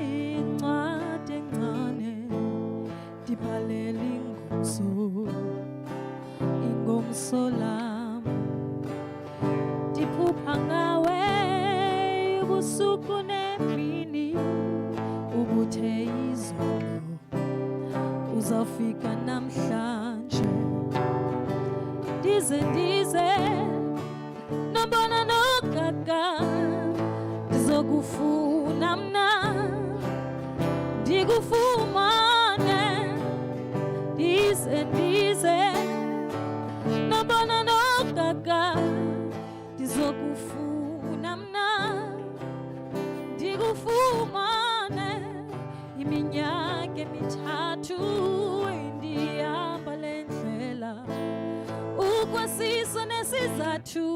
incwadi encane ndibhalela ingomso lam ndiphupha ngawe ubusuku nemini ubuthe izolo uzawufika namhlanje ndize nobona nogaga ndizokufuna mna ndikufumane ndize nobona nogaga ndizokufuna mna ndikufumane iminyaka emithathu ndihamba le ndlela ukwasiso nesizathu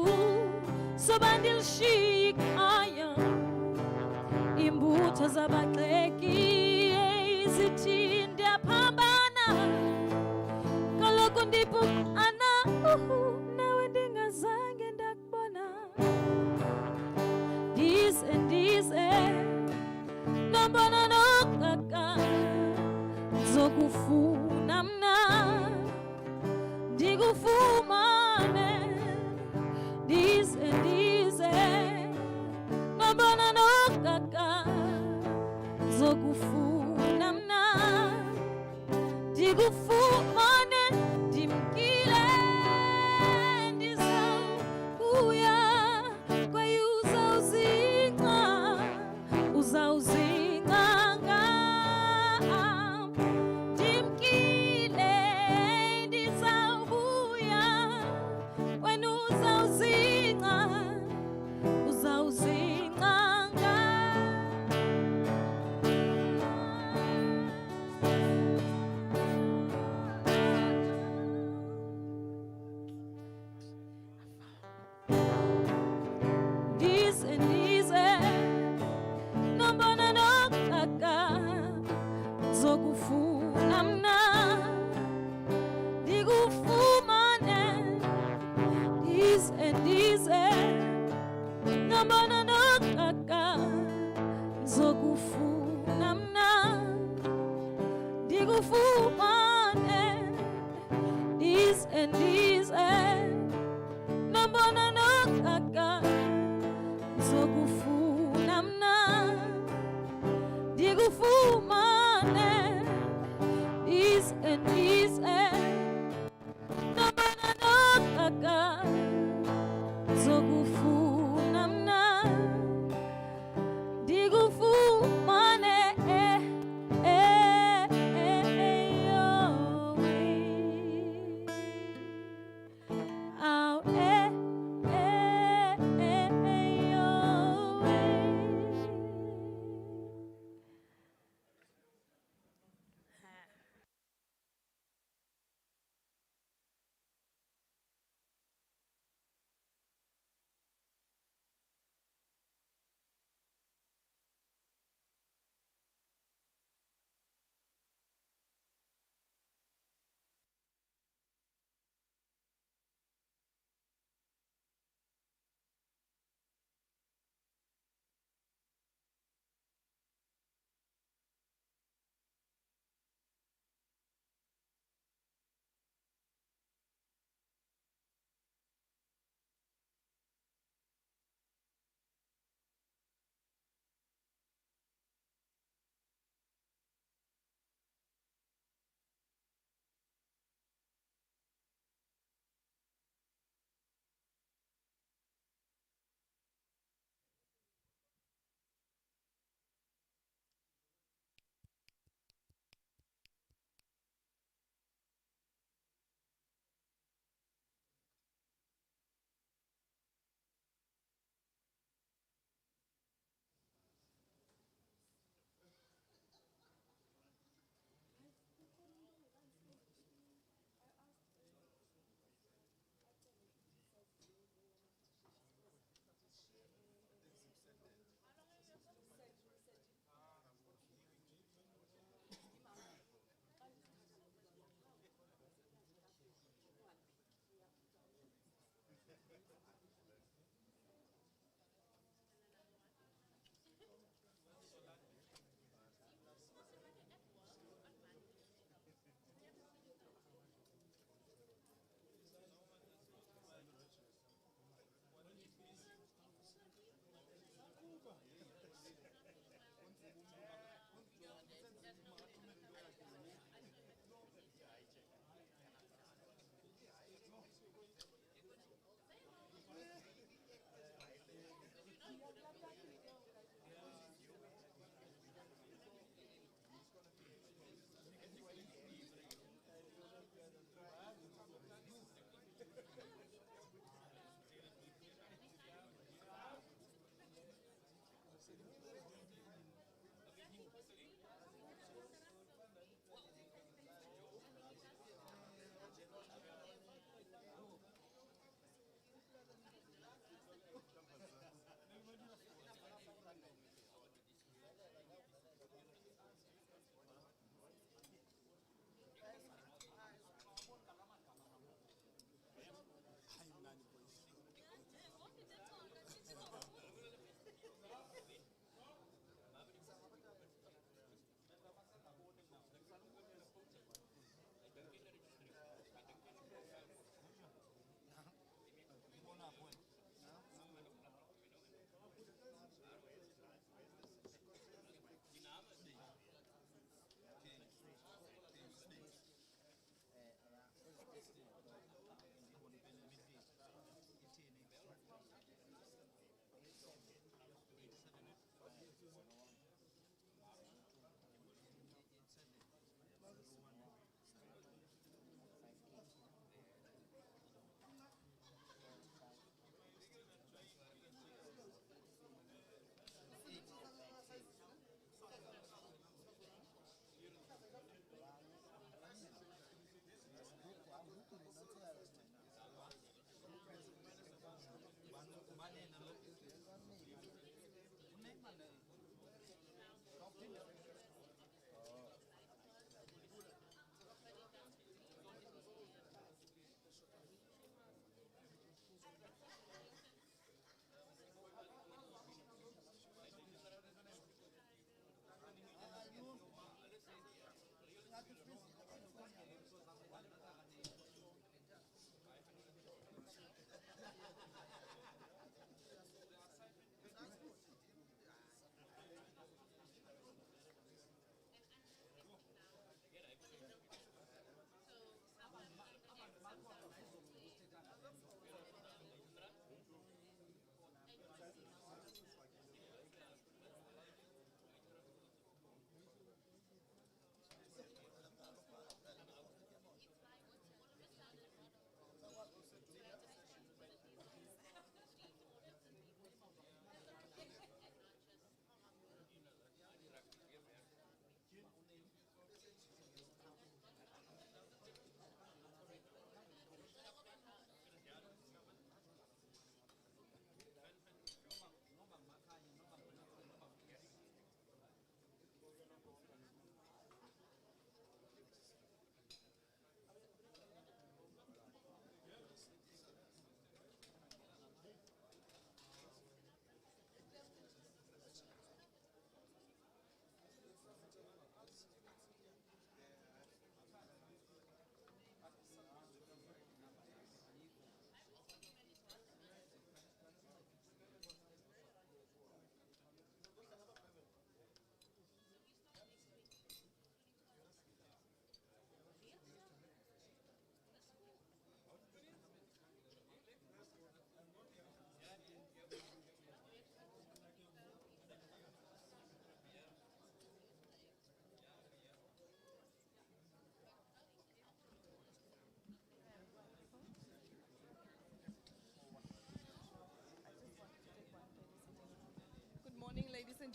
soba ndilishiye ikhaya imbutho zabagxeki zithi ndiyaphambana kaloku ndiphukana nawe ndingazange ndakubona ndize nobona nogaga ndizokufuna mna ndikufumane ndize nobona nogaga ndizokufuna mna ndikufumane ndimkile ndizawuya kwaye uzawuzingca ngam ndimkile ndizawubuya wena uzawuzingca ndize nobona nogaga ndizokufuna mna ndikufumane ndize nobona nogaga ndizokufuna mna ndikufumane ndize nobona nogaga ndizokufuna mna ndikufumane ndize nobona nogaga ndizokufuna mna ndikufumane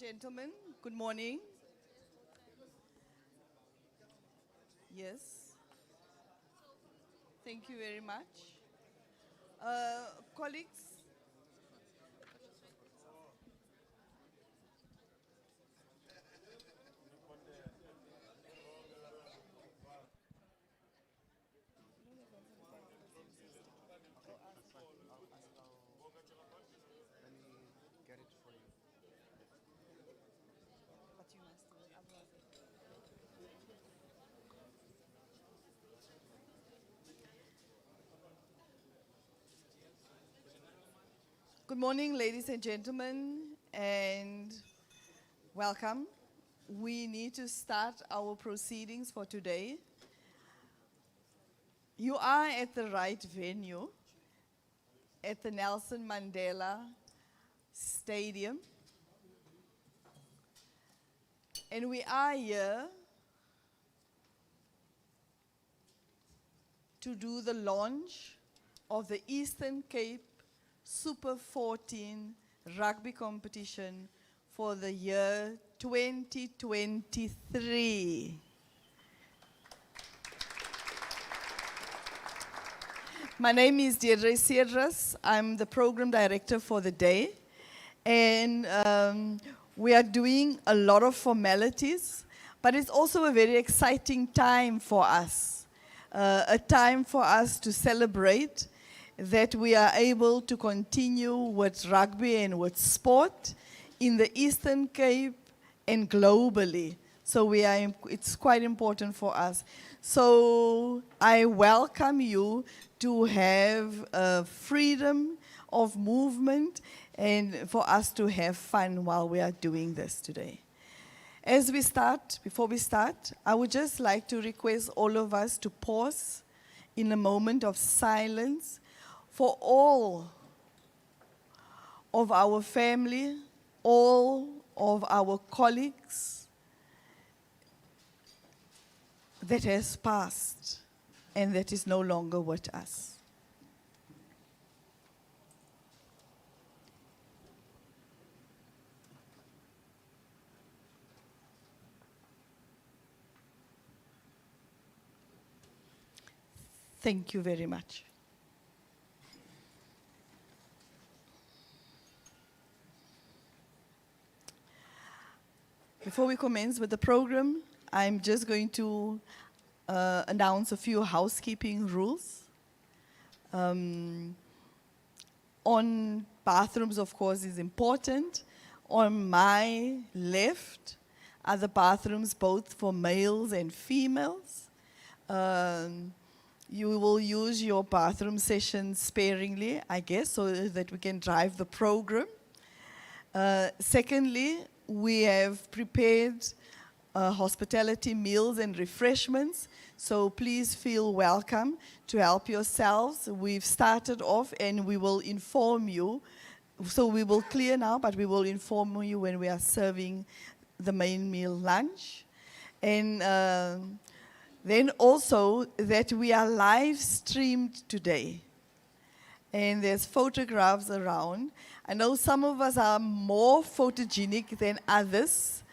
Gentlemen, good morning. Yes, thank you very much. Colleagues, good morning, ladies and gentlemen, and welcome. We need to start our proceedings for today. You are at the right venue, at the Nelson Mandela Stadium. And we are here to do the launch of the Eastern Cape Super 14 rugby competition for the year 2023. My name is Deirdre Cedras. I'm the program director for the day. And we are doing a lot of formalities, but it's also a very exciting time for us. A time for us to celebrate that we are able to continue with rugby and with sport in the Eastern Cape and globally. So it's quite important for us. So I welcome you to have freedom of movement and for us to have fun while we are doing this today. Before we start, I would just like to request all of us to pause in a moment of silence for all of our family, all of our colleagues that has passed and that is no longer with us. Thank you very much. Before we commence with the program, I'm just going to announce a few housekeeping rules. On bathrooms, of course, is important. On my left are the bathrooms both for males and females. You will use your bathroom session sparingly, I guess, so that we can drive the program. Secondly, we have prepared hospitality meals and refreshments, so please feel welcome to help yourselves. We've started off and we will inform you. So we will clear now, but we will inform you when we are serving the main meal lunch. And then also that we are live streamed today. And there's photographs around. I know some of us are more photogenic than others,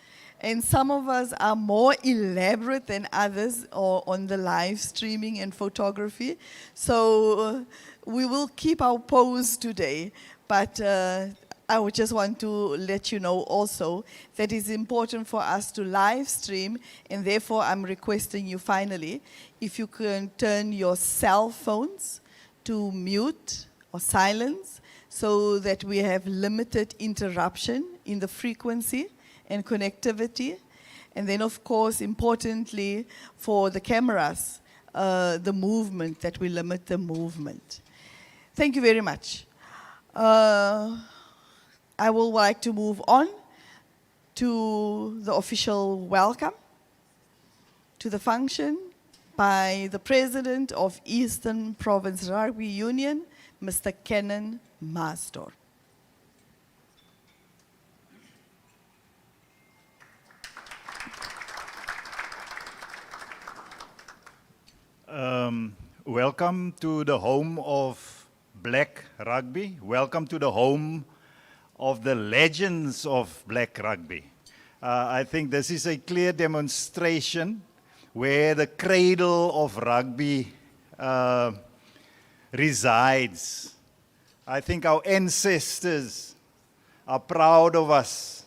and some of us are more elaborate than others on the live streaming and photography. So we will keep our pose today, but I would just want to let you know also that it's important for us to live stream, and therefore I'm requesting you finally, if you can turn your cell phones to mute or silence so that we have limited interruption in the frequency and connectivity. And then, of course, importantly for the cameras, the movement, that we limit the movement. Thank you very much. I would like to move on to the official welcome to the function by the President of Eastern Province Rugby Union, Mr. Kenan Masdor. Welcome to the home of Black Rugby. Welcome to the home of the legends of black rugby. I think this is a clear demonstration where the cradle of rugby resides. I think our ancestors are proud of us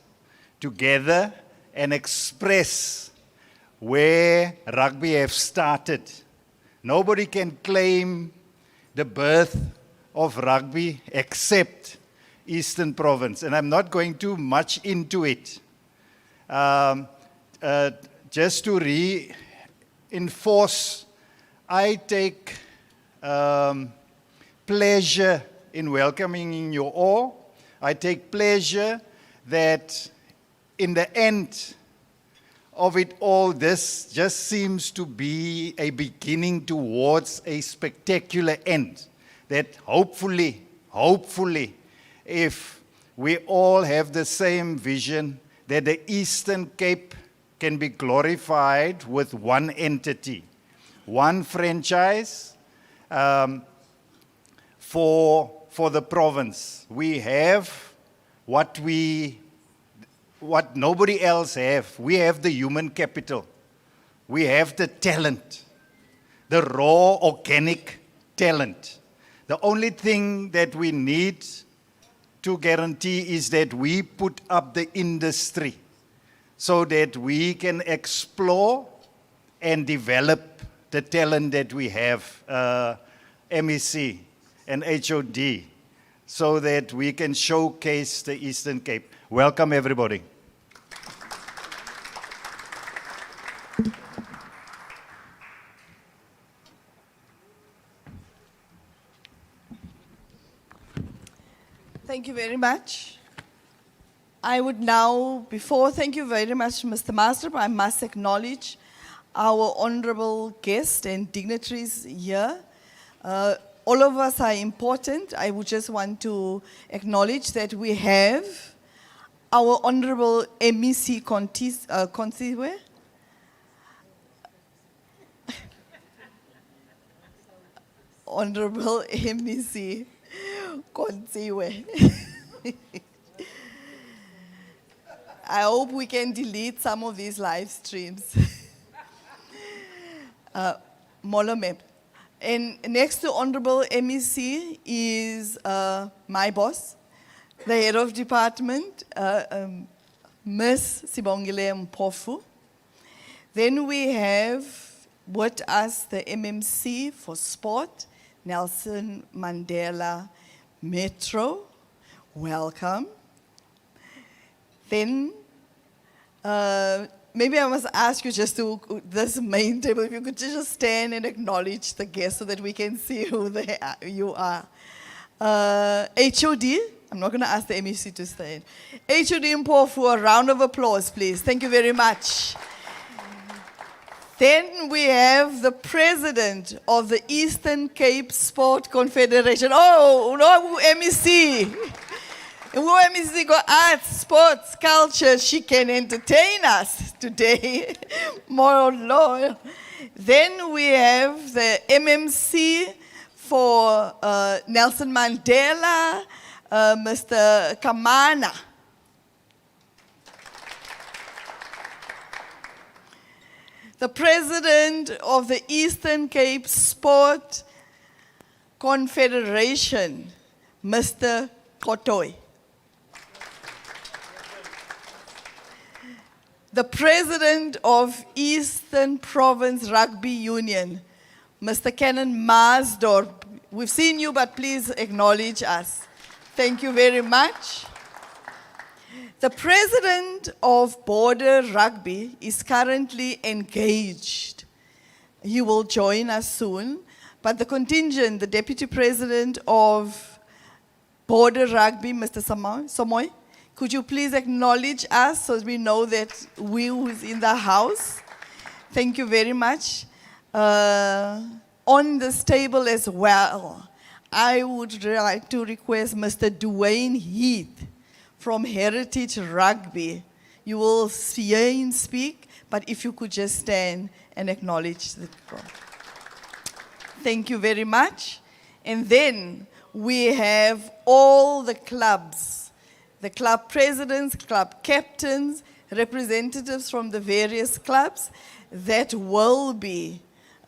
to gather and express where rugby have started. Nobody can claim the birth of rugby except Eastern Province, and I'm not going too much into it. Just to reinforce, I take pleasure in welcoming you all. I take pleasure that in the end of it all, this just seems to be a beginning towards a spectacular end. That hopefully, if we all have the same vision, that the Eastern Cape can be glorified with one entity, one franchise for the province. We have what nobody else have. We have the human capital. We have the talent, the raw organic talent. The only thing that we need to guarantee is that we put up the industry so that we can explore and develop the talent that we have, MEC and HOD, so that we can showcase the Eastern Cape. Welcome, everybody. Thank you very much. I would now, thank you very much, Mr. Master, I must acknowledge our honorable guests and dignitaries here. All of us are important. I would just want to acknowledge that we have our honorable MEC Consiwe. Honorable MEC Consiwe. I hope we can delete some of these live streams. Molome. And next to Honorable MEC is my boss, the head of department, Ms. Sibongile Mpofu. Then we have with us the MMC for sport, Nelson Mandela Metro. Welcome. Then maybe I must ask you just to this main table, if you could just stand and acknowledge the guests so that we can see who you are. HOD, I'm not going to ask the MEC to stand. HOD Mpofu, a round of applause, please. Thank you very much. Then we have the president of the Eastern Cape Sport Confederation. Oh, no, MEC. MEC got arts, sports, culture. She can entertain us today. More Lord. Then we have the MMC for Nelson Mandela, Mr. Kamana. The president of the Eastern Cape Sport Confederation, Mr. Kotoi. The president of Eastern Province Rugby Union, Mr. Kenan Maasdorp. We've seen you, but please acknowledge us. Thank you very much. The president of Border Rugby is currently engaged. He will join us soon. But the contingent, the deputy president of Border Rugby, Mr. Somoy, could you please acknowledge us so we know that we who's in the house? Thank you very much. On this table as well, I would like to request Mr. Dwayne Heath from Heritage Rugby. You will see him speak, but if you could just stand and acknowledge the crowd. Thank you very much. And then we have all the clubs the club presidents, club captains, representatives from the various clubs that will be,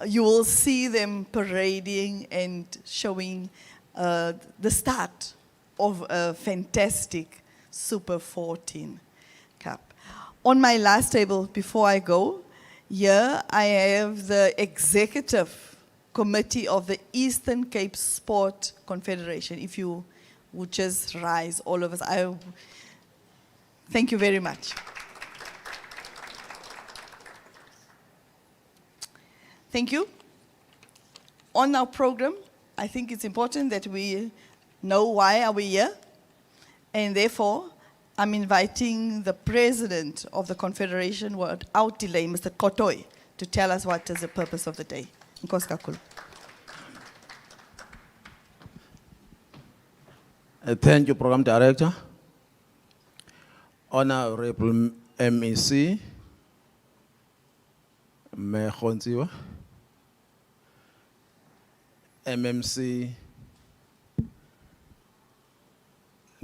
you will see them parading and showing the start of a fantastic Super 14 Cup. On my last table, before I go, here I have the executive committee of the Eastern Cape Sport Confederation. If you would just rise, all of us. Thank you very much. Thank you. On our program, I think it's important that we know why are we here, and therefore, I'm inviting the president of the Confederation without delay, Mr. Kotoi, to tell us what is the purpose of the day. Nkosi kakhulu. Thank you, Program Director. Honorable MEC, Mehonziwa, MMC,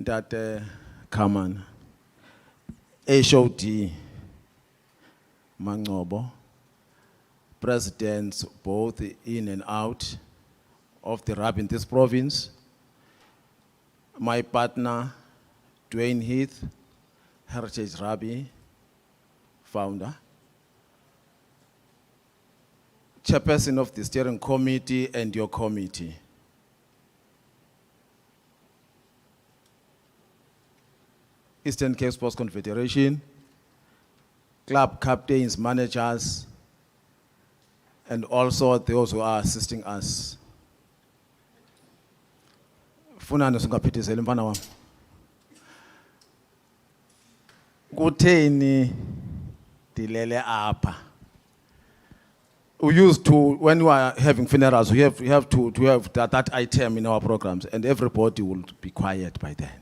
Date Kaman, HOD, Mangobo, presidents both in and out of the rugby in this province, my partner, Dwayne Heath, Heritage Rugby founder, chairperson of the steering committee and your committee. Eastern Cape Sports Confederation, club captains, managers, and also those who are assisting us. Funani sungaphithizela mfana wami. Kutheni dilele apha? We used to, when we are having funerals, we have to have that item in our programs, and everybody will be quiet by then.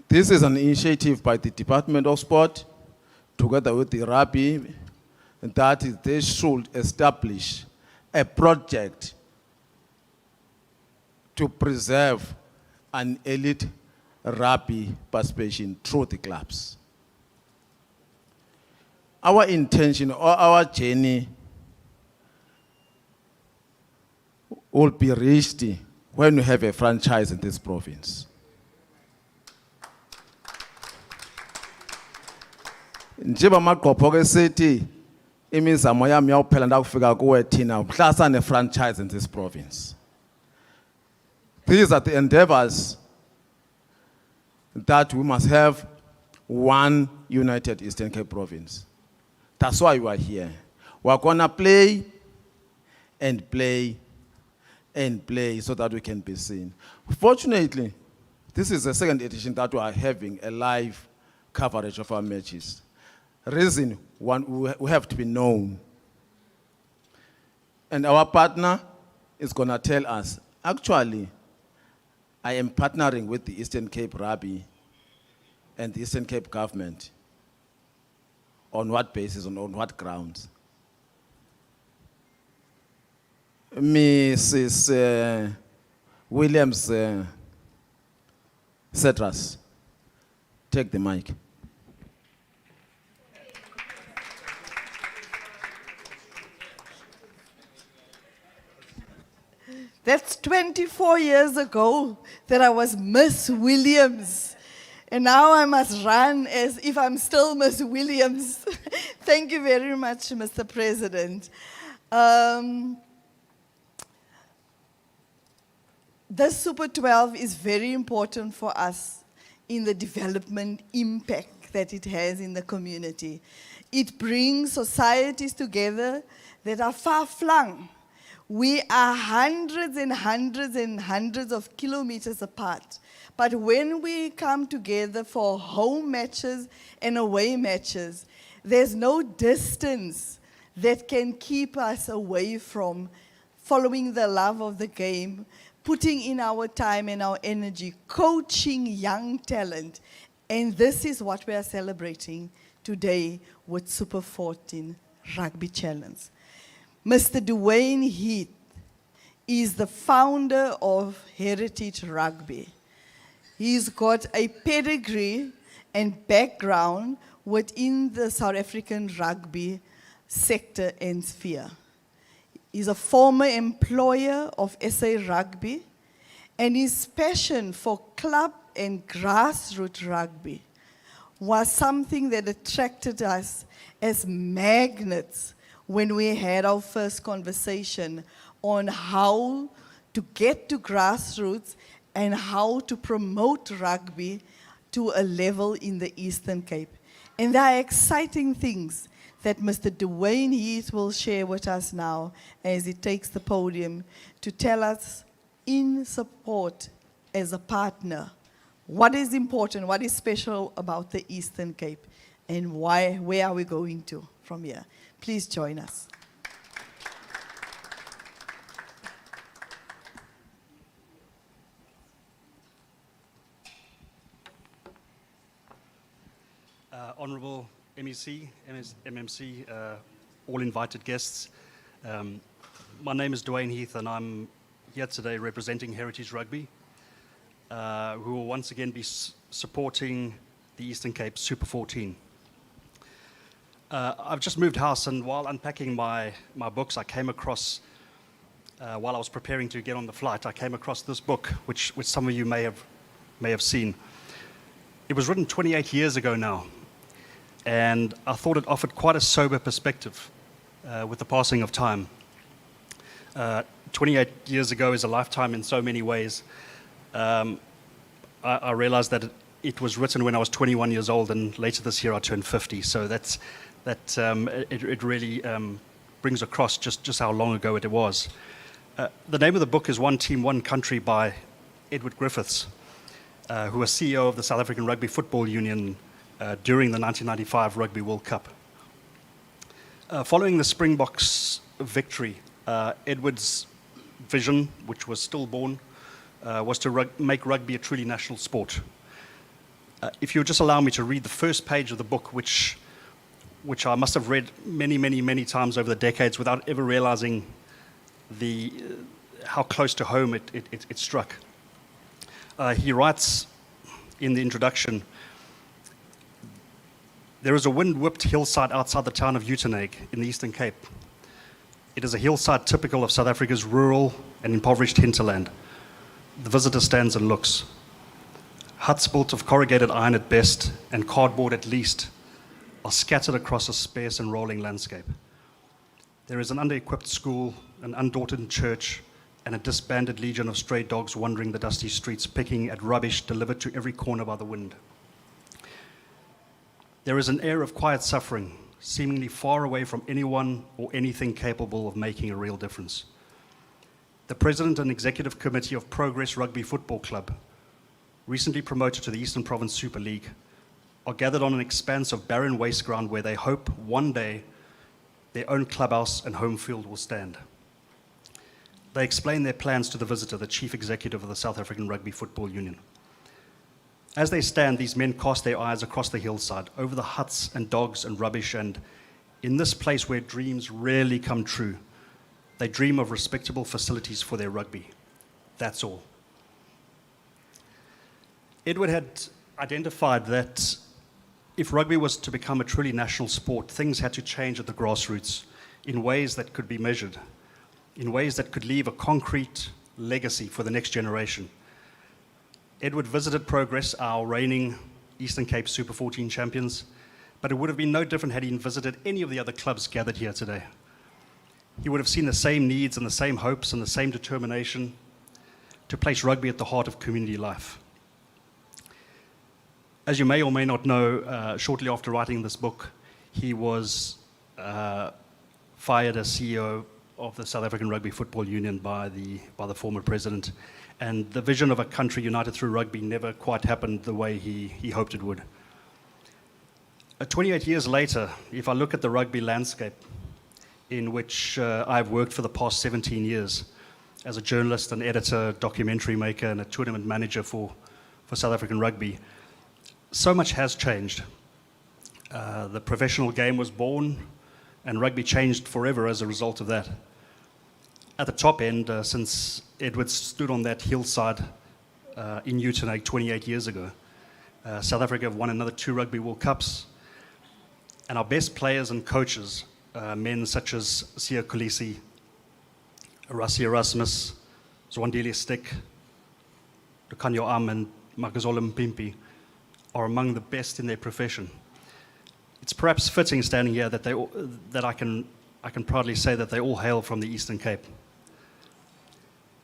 This is an initiative by the Department of Sport, together with the rugby, that they should establish a project to preserve an elite rugby participation through the clubs. Our intention or our journey will be reached when we have a franchise in this province. Njengoba maqopho ke sithi imizamo yami yawuphela ndakufika kuwe thina mhlasa ne franchise in this province. These are the endeavors that we must have one united Eastern Cape province. That's why we are here. We're gonna play and play and play so that we can be seen. Fortunately, this is the second edition that we are having a live coverage of our matches. Reason one, we have to be known. And our partner is gonna tell us, actually, I am partnering with the Eastern Cape Rugby and the Eastern Cape government. On what basis, on what grounds? Mrs. Williams Cetras, take the mic. That's 24 years ago that I was Miss Williams. And now I must run as if I'm still Miss Williams. Thank you very much, Mr. President. This Super 12 is very important for us in the development impact that it has in the community. It brings societies together that are far-flung. We are hundreds and hundreds and hundreds of kilometers apart. But when we come together for home matches and away matches, there's no distance that can keep us away from following the love of the game, putting in our time and our energy, coaching young talent. And this is what we are celebrating today with Super 14 Rugby Challenge. Mr. Dwayne Heath is the founder of Heritage Rugby. He's got a pedigree and background within the South African rugby sector and sphere. He's a former employer of SA Rugby, and his passion for club and grassroots rugby was something that attracted us as magnets when we had our first conversation on how to get to grassroots and how to promote rugby to a level in the Eastern Cape. And there are exciting things that Mr. Dwayne Heath will share with us now as he takes the podium to tell us in support as a partner what is important, what is special about the Eastern Cape, and where are we going to from here. Please join us. Honourable MEC, MMC, all invited guests. My name is Dwayne Heath, and I'm here today representing Heritage Rugby, who will once again be supporting the Eastern Cape Super 14. I've just moved house, and while unpacking my books, I came across, while I was preparing to get on the flight, I came across this book, which some of you may have seen. It was written 28 years ago now, and I thought it offered quite a sober perspective with the passing of time. 28 years ago is a lifetime in so many ways. I realized that it was written when I was 21 years old, and later this year I turned 50. So it really brings across just how long ago it was. The name of the book is One Team, One Country by Edward Griffiths, who was CEO of the South African Rugby Football Union during the 1995 Rugby World Cup. Following the Springboks victory, Edward's vision, which was stillborn, was to make rugby a truly national sport. If you would just allow me to read the first page of the book, which I must have read many times over the decades without ever realizing how close to home it struck. He writes in the introduction, "There is a wind-whipped hillside outside the town of Uitenhage in the Eastern Cape. It is a hillside typical of South Africa's rural and impoverished hinterland. The visitor stands and looks. Huts built of corrugated iron at best and cardboard at least are scattered across a sparse and rolling landscape. There is an under-equipped school, an undaunted church, and a disbanded legion of stray dogs wandering the dusty streets, picking at rubbish delivered to every corner by the wind. There is an air of quiet suffering, seemingly far away from anyone or anything capable of making a real difference. The President and Executive Committee of Progress Rugby Football Club, recently promoted to the Eastern Province Super League, are gathered on an expanse of barren waste ground where they hope one day their own clubhouse and home field will stand. They explain their plans to the visitor, the Chief Executive of the South African Rugby Football Union. As they stand, these men cast their eyes across the hillside, over the huts and dogs and rubbish, and in this place where dreams rarely come true, they dream of respectable facilities for their rugby. That's all." Edward had identified that if rugby was to become a truly national sport, things had to change at the grassroots in ways that could be measured, in ways that could leave a concrete legacy for the next generation. Edward visited Progress, our reigning Eastern Cape Super 14 champions, but it would have been no different had he visited any of the other clubs gathered here today. He would have seen the same needs and the same hopes and the same determination to place rugby at the heart of community life. As you may or may not know, shortly after writing this book, he was fired as CEO of the South African Rugby Football Union by the former president. And the vision of a country united through rugby never quite happened the way he hoped it would. 28 years later, if I look at the rugby landscape, in which I've worked for the past 17 years as a journalist, an editor, documentary maker, and a tournament manager for South African rugby, so much has changed. The professional game was born, and rugby changed forever as a result of that. At the top end, since Edward stood on that hillside in Uitenhage 28 years ago. South Africa have won another 2 Rugby World Cups. And our best players and coaches, men such as Siya Kolisi, Rassie Erasmus, Zwandile Stick, Lucanio Am, and Makazole Mpimpi, are among the best in their profession. It's perhaps fitting standing here that I can proudly say that they all hail from the Eastern Cape.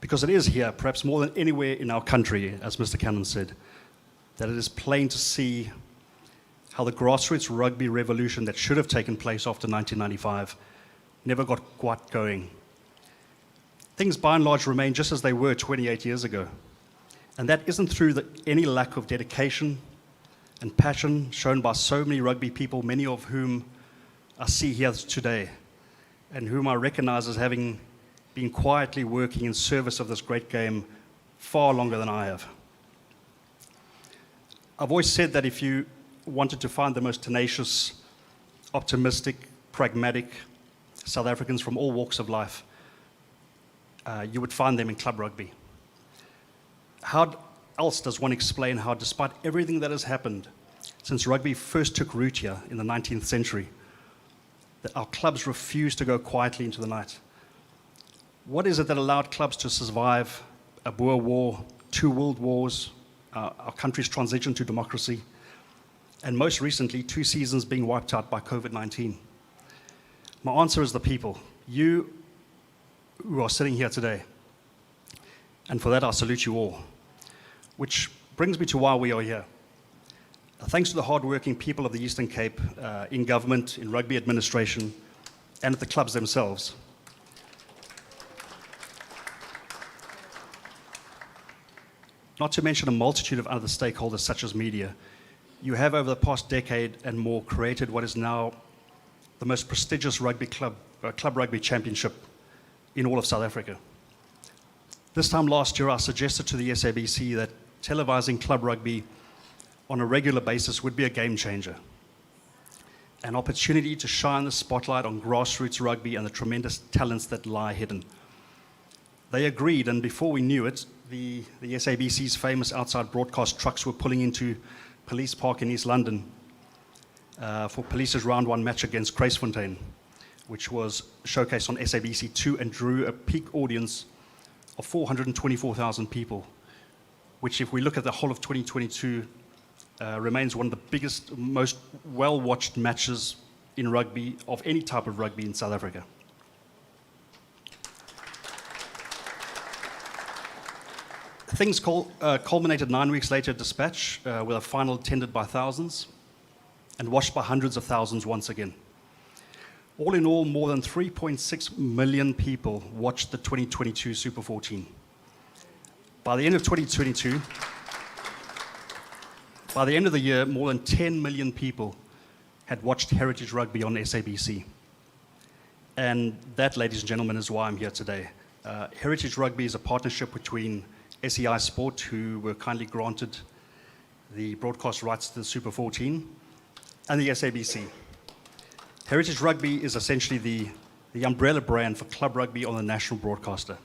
Because it is here, perhaps more than anywhere in our country, as Mr. Cannon said, that it is plain to see how the grassroots rugby revolution that should have taken place after 1995 never got quite going. Things by and large remain just as they were 28 years ago. And that isn't through any lack of dedication and passion shown by so many rugby people, many of whom I see here today, and whom I recognize as having been quietly working in service of this great game far longer than I have. I've always said that if you wanted to find the most tenacious, optimistic, pragmatic South Africans from all walks of life, you would find them in club rugby. How else does one explain how, despite everything that has happened since rugby first took root here in the 19th century, that our clubs refused to go quietly into the night? What is it that allowed clubs to survive a Boer War, 2 world wars, our country's transition to democracy, and most recently, 2 seasons being wiped out by COVID-19? My answer is the people. You who are sitting here today. And for that, I salute you all. Which brings me to why we are here. Thanks to the hard-working people of the Eastern Cape, in government, in rugby administration, and at the clubs themselves. Not to mention a multitude of other stakeholders such as media, you have over the past decade and more created what is now the most prestigious club rugby championship in all of South Africa. This time last year, I suggested to the SABC that televising club rugby on a regular basis would be a game changer. An opportunity to shine the spotlight on grassroots rugby and the tremendous talents that lie hidden. They agreed, and before we knew it, the SABC's famous outside broadcast trucks were pulling into Police Park in East London for Police's round 1 match against Kruisfontein, which was showcased on SABC2 and drew a peak audience of 424,000 people, which, if we look at the whole of 2022, remains one of the biggest, most well-watched matches in rugby, of any type of rugby in South Africa. Things culminated 9 weeks later at Dispatch, with a final attended by thousands and watched by hundreds of thousands once again. All in all, more than 3.6 million people watched the 2022 Super 14. By the end of 2022, by the end of the year, more than 10 million people had watched Heritage Rugby on SABC. And that, ladies and gentlemen, is why I'm here today. Heritage Rugby is a partnership between SEI Sport, who were kindly granted the broadcast rights to the Super 14, and the SABC. Heritage Rugby is essentially the umbrella brand for club rugby on the national broadcaster.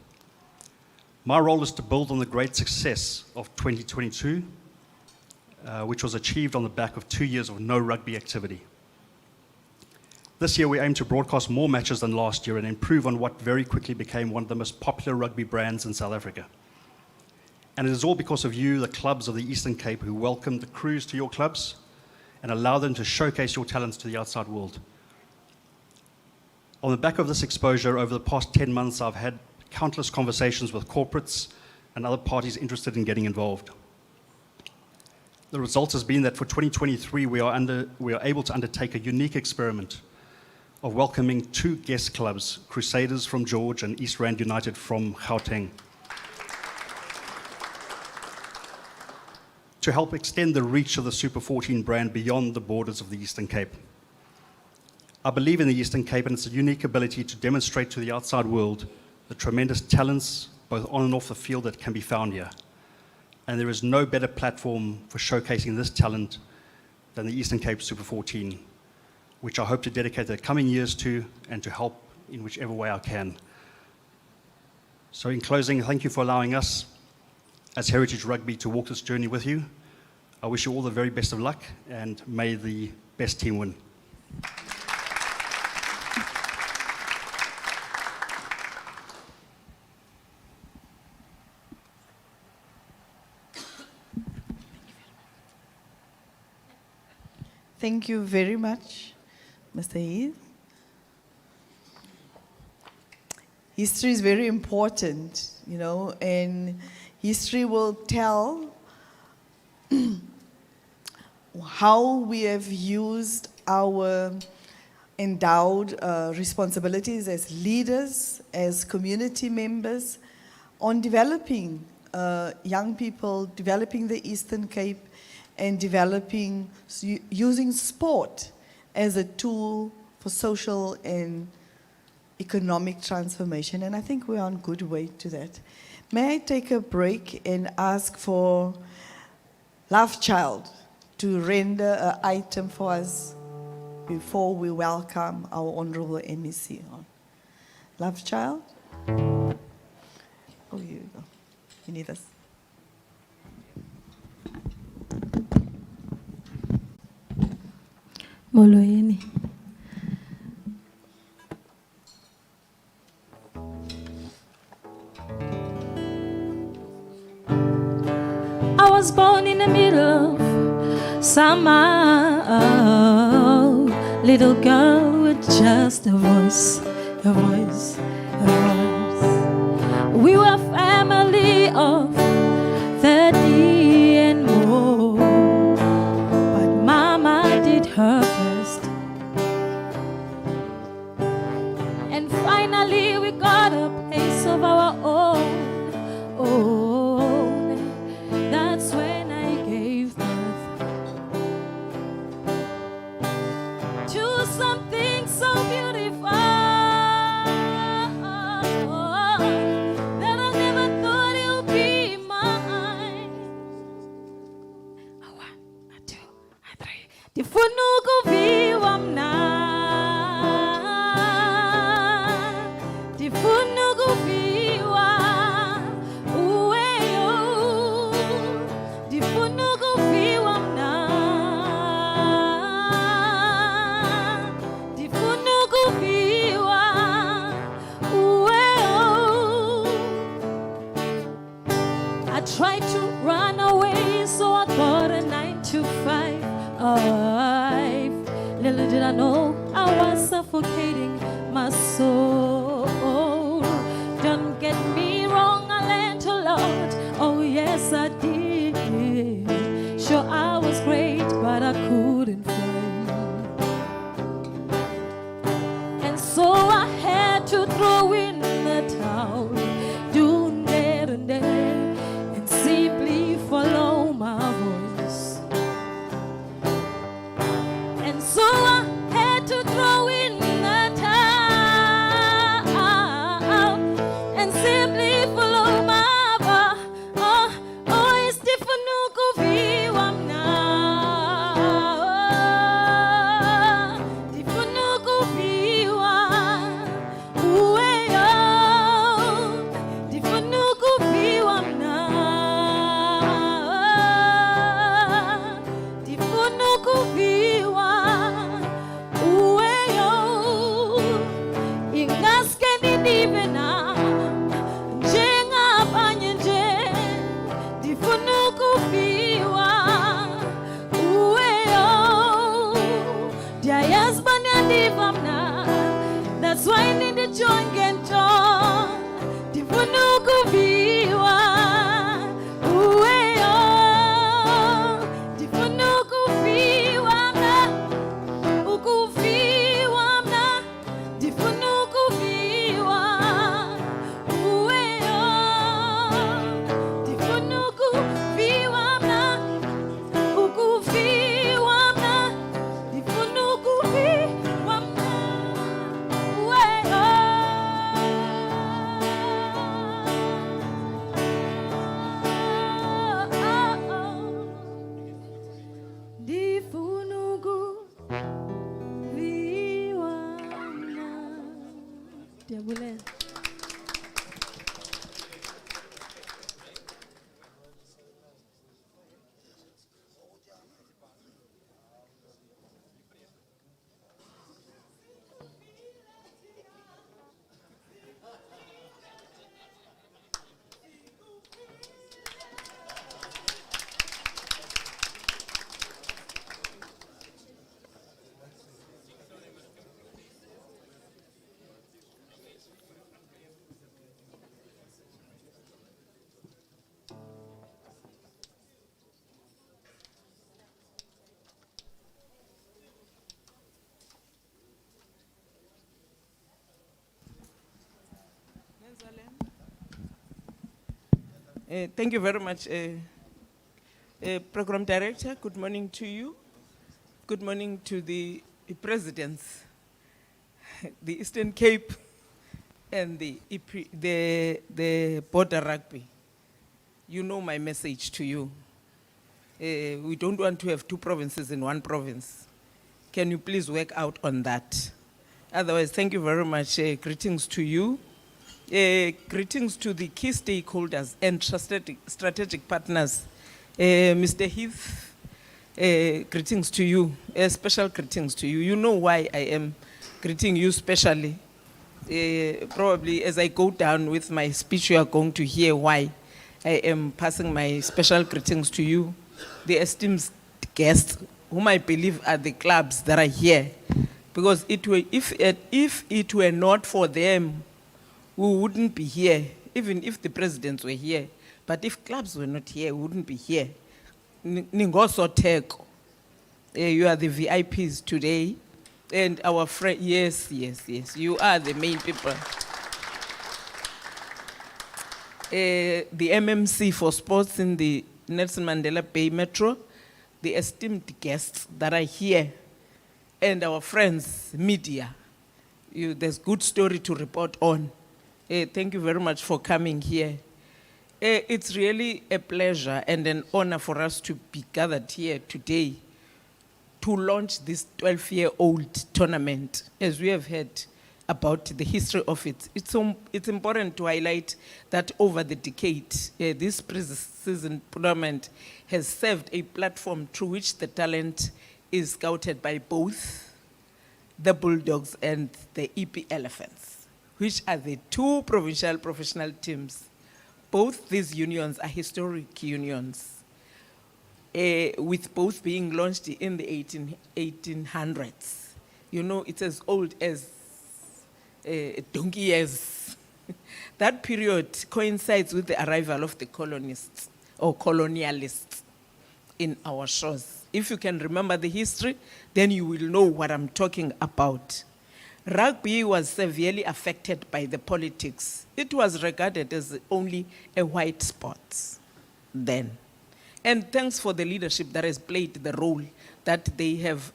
My role is to build on the great success of 2022, which was achieved on the back of 2 years of no rugby activity. This year we aim to broadcast more matches than last year and improve on what very quickly became one of the most popular rugby brands in South Africa. And it is all because of you, the clubs of the Eastern Cape, who welcomed the crews to your clubs and allow them to showcase your talents to the outside world. On the back of this exposure, over the past 10 months, I've had countless conversations with corporates and other parties interested in getting involved. The result has been that for 2023, we are able to undertake a unique experiment of welcoming 2 guest clubs, Crusaders from George and East Rand United from Gauteng, to help extend the reach of the Super 14 brand beyond the borders of the Eastern Cape. I believe in the Eastern Cape and its unique ability to demonstrate to the outside world the tremendous talents, both on and off the field, that can be found here. And there is no better platform for showcasing this talent than the Eastern Cape Super 14, which I hope to dedicate the coming years to and to help in whichever way I can. So in closing, thank you for allowing us as Heritage Rugby to walk this journey with you. I wish you all the very best of luck, and may the best team win. Thank you very much, Mr. Heath. History is very important, you know, and history will tell how we have used our endowed responsibilities as leaders, as community members, on developing young people, developing the Eastern Cape, and developing, using sport as a tool for social and economic transformation. And I think we're on good way to that. May I take a break and ask for Love Child to render an item for us before we welcome our Honorable MEC on. Love Child? Oh, here you go. You need us. Molweni. I was born in the middle of summer, little girl with just a voice, a voice, a voice. We were family of 30 and more, but Mama did her best. And finally we got a place of our own. That's when I gave birth to something so beautiful that I never thought it would be mine. A one, a two, a three. Ndifuna ukuviwa mna. Ndifuna ukuviwa. Uweyo. Ndifuna ukuviwa mna. Ndifuna ukuviwa. Uweyo. I tried to run away, so I got a 9 to 5. Little did I know I was suffocating my soul. Don't get me wrong, I learned a lot. Oh yes, I did. Sure, I was great, but I couldn't fly. And so I had to throw in the towel, do and simply follow my voice. And so I had to throw in the towel and simply follow my voice. Oh, it's different ukuviwa mna. Thank you very much, Program Director. Good morning to you. Good morning to the presidents, the Eastern Cape, and the border rugby. You know my message to you. We don't want to have two provinces in one province. Can you please work out on that? Otherwise, thank you very much. Greetings to you. Greetings to the key stakeholders and strategic partners. Mr. Heath, greetings to you. Special greetings to you. You know why I am greeting you specially. Probably as I go down with my speech, you are going to hear why I am passing my special greetings to you, the esteemed guests, whom I believe are the clubs that are here. Because if it were not for them, we wouldn't be here, even if the presidents were here. But if clubs were not here, we wouldn't be here. Ningoso Teko, you are the VIPs today. And our friend, yes, you are the main people. The MMC for sports in the Nelson Mandela Bay Metro, the esteemed guests that are here, and our friends, media. There's good story to report on. Thank you very much for coming here. It's really a pleasure and an honor for us to be gathered here today to launch this 12-year-old tournament. As we have heard about the history of it, it's important to highlight that over the decade, this pre-season tournament has served a platform through which the talent is scouted by both the Bulldogs and the EP Elephants, which are the two provincial professional teams. Both these unions are historic unions, with both being launched in the 1800s. You know, it's as old as donkey years. That period coincides with the arrival of the colonists or colonialists in our shores. If you can remember the history, then you will know what I'm talking about. Rugby was severely affected by the politics. It was regarded as only a white sport then. And thanks for the leadership that has played the role that they have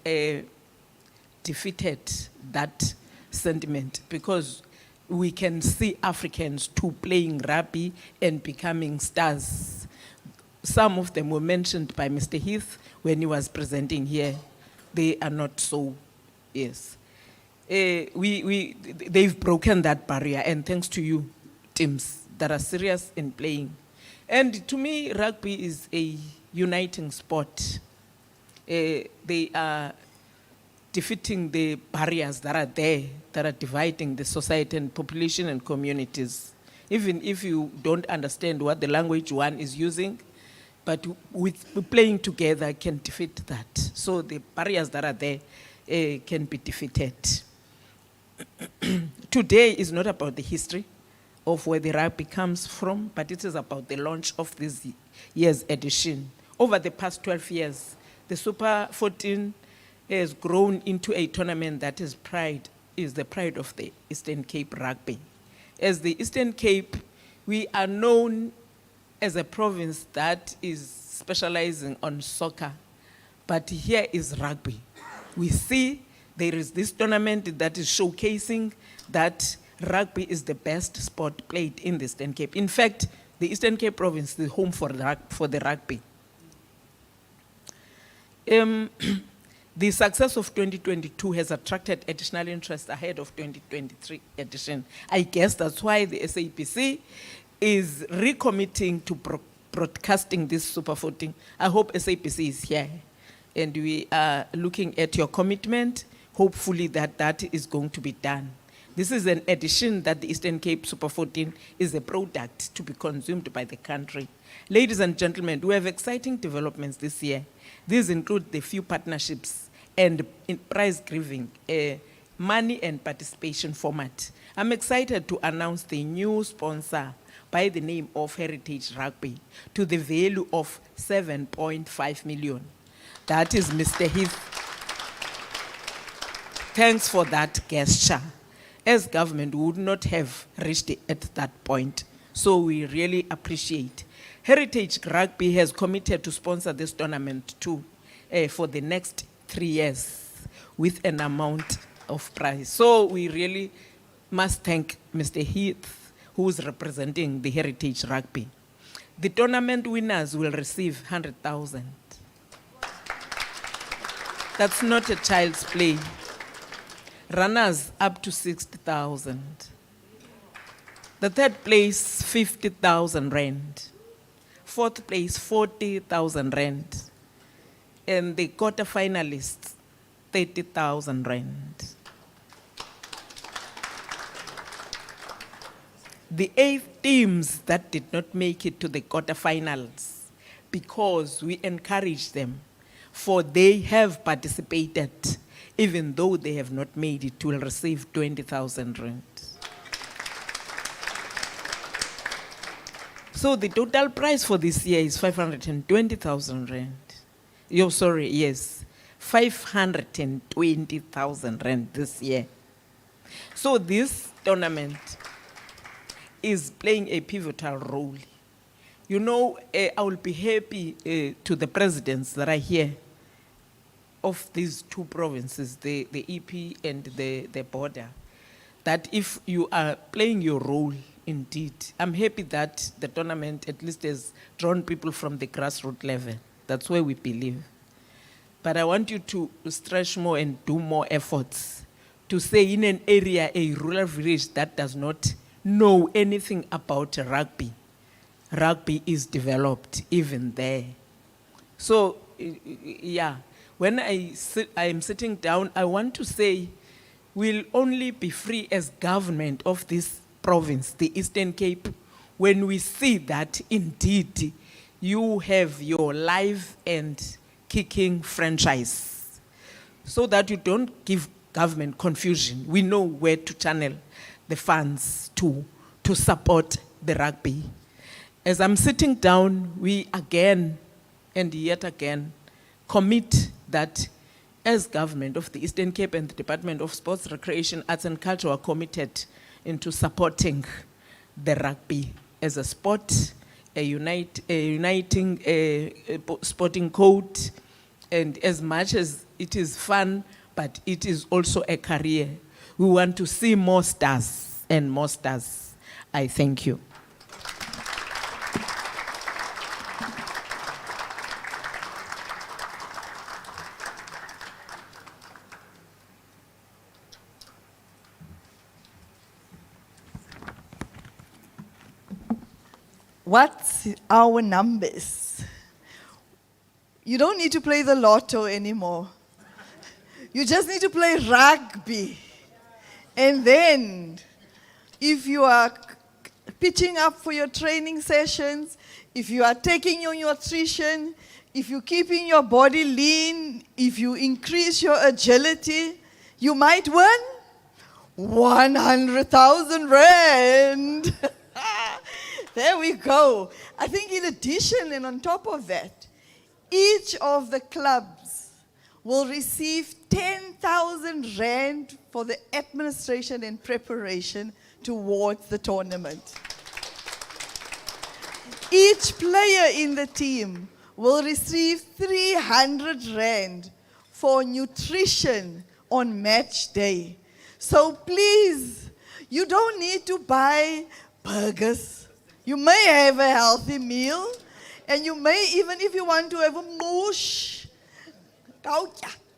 defeated that sentiment, because we can see Africans too playing rugby and becoming stars. Some of them were mentioned by Mr. Heath when he was presenting here. They are not so, yes. They've broken that barrier, and thanks to you, teams that are serious in playing. And to me, rugby is a uniting sport. They are defeating the barriers that are there, that are dividing the society and population and communities. Even if you don't understand what the language one is using, but with playing together can defeat that. So the barriers that are there can be defeated. Today is not about the history of where the rugby comes from, but it is about the launch of this year's edition. Over the past 12 years, the Super 14 has grown into a tournament that is the pride of the Eastern Cape rugby. As the Eastern Cape, we are known as a province that is specializing on soccer, but here is rugby. We see there is this tournament that is showcasing that rugby is the best sport played in the Eastern Cape. In fact, the Eastern Cape province is home for the rugby. The success of 2022 has attracted additional interest ahead of 2023 edition. I guess that's why the SAPC is recommitting to broadcasting this Super 14. I hope SAPC is here, and we are looking at your commitment. Hopefully that is going to be done. This is an edition that the Eastern Cape Super 14 is a product to be consumed by the country. Ladies and gentlemen, we have exciting developments this year. These include the few partnerships and prize giving, money and participation format. I'm excited to announce the new sponsor by the name of Heritage Rugby to the value of 7.5 million. That is Mr. Heath. Thanks for that gesture. As government, we would not have reached at that point. So we really appreciate. Heritage Rugby has committed to sponsor this tournament too for the next 3 years with an amount of prize. So we really must thank Mr. Heath, who is representing the Heritage Rugby. The tournament winners will receive 100,000. That's not a child's play. Runners up to 60,000. The third place, 50,000 rand. Fourth place, 40,000 rand. And the quarterfinalists, 30,000 rand. The 8 teams that did not make it to the quarterfinals, because we encouraged them, for they have participated, even though they have not made it, will receive 20,000 rand. So the total prize for this year is 520,000 rand. You're sorry, yes, 520,000 rand this year. So this tournament is playing a pivotal role. You know, I will be happy to the presidents that are here of these 2 provinces, the EP and the border, that if you are playing your role indeed, I'm happy that the tournament at least has drawn people from the grassroots level. That's where we believe. But I want you to stretch more and do more efforts to say in an area, a rural village that does not know anything about rugby, rugby is developed even there. So, yeah, when I am sitting down, I want to say we'll only be free as government of this province, the Eastern Cape, when we see that indeed you have your live and kicking franchise, so that you don't give government confusion. We know where to channel the funds to support the rugby. As I'm sitting down, we again and yet again commit that as government of the Eastern Cape and the Department of Sports, Recreation, Arts and Culture are committed into supporting the rugby as a sport, a uniting sporting code, and as much as it is fun, but it is also a career. We want to see more stars and more stars. I thank you. What's our numbers? You don't need to play the lotto anymore. You just need to play rugby. And then, if you are pitching up for your training sessions, if you are taking your nutrition, if you're keeping your body lean, if you increase your agility, you might win 100,000 rand. There we go. I think in addition and on top of that, each of the clubs will receive 10,000 rand for the administration and preparation towards the tournament. Each player in the team will receive 300 rand for nutrition on match day. So please, you don't need to buy burgers. You may have a healthy meal, and you may, even if you want to have a moosh,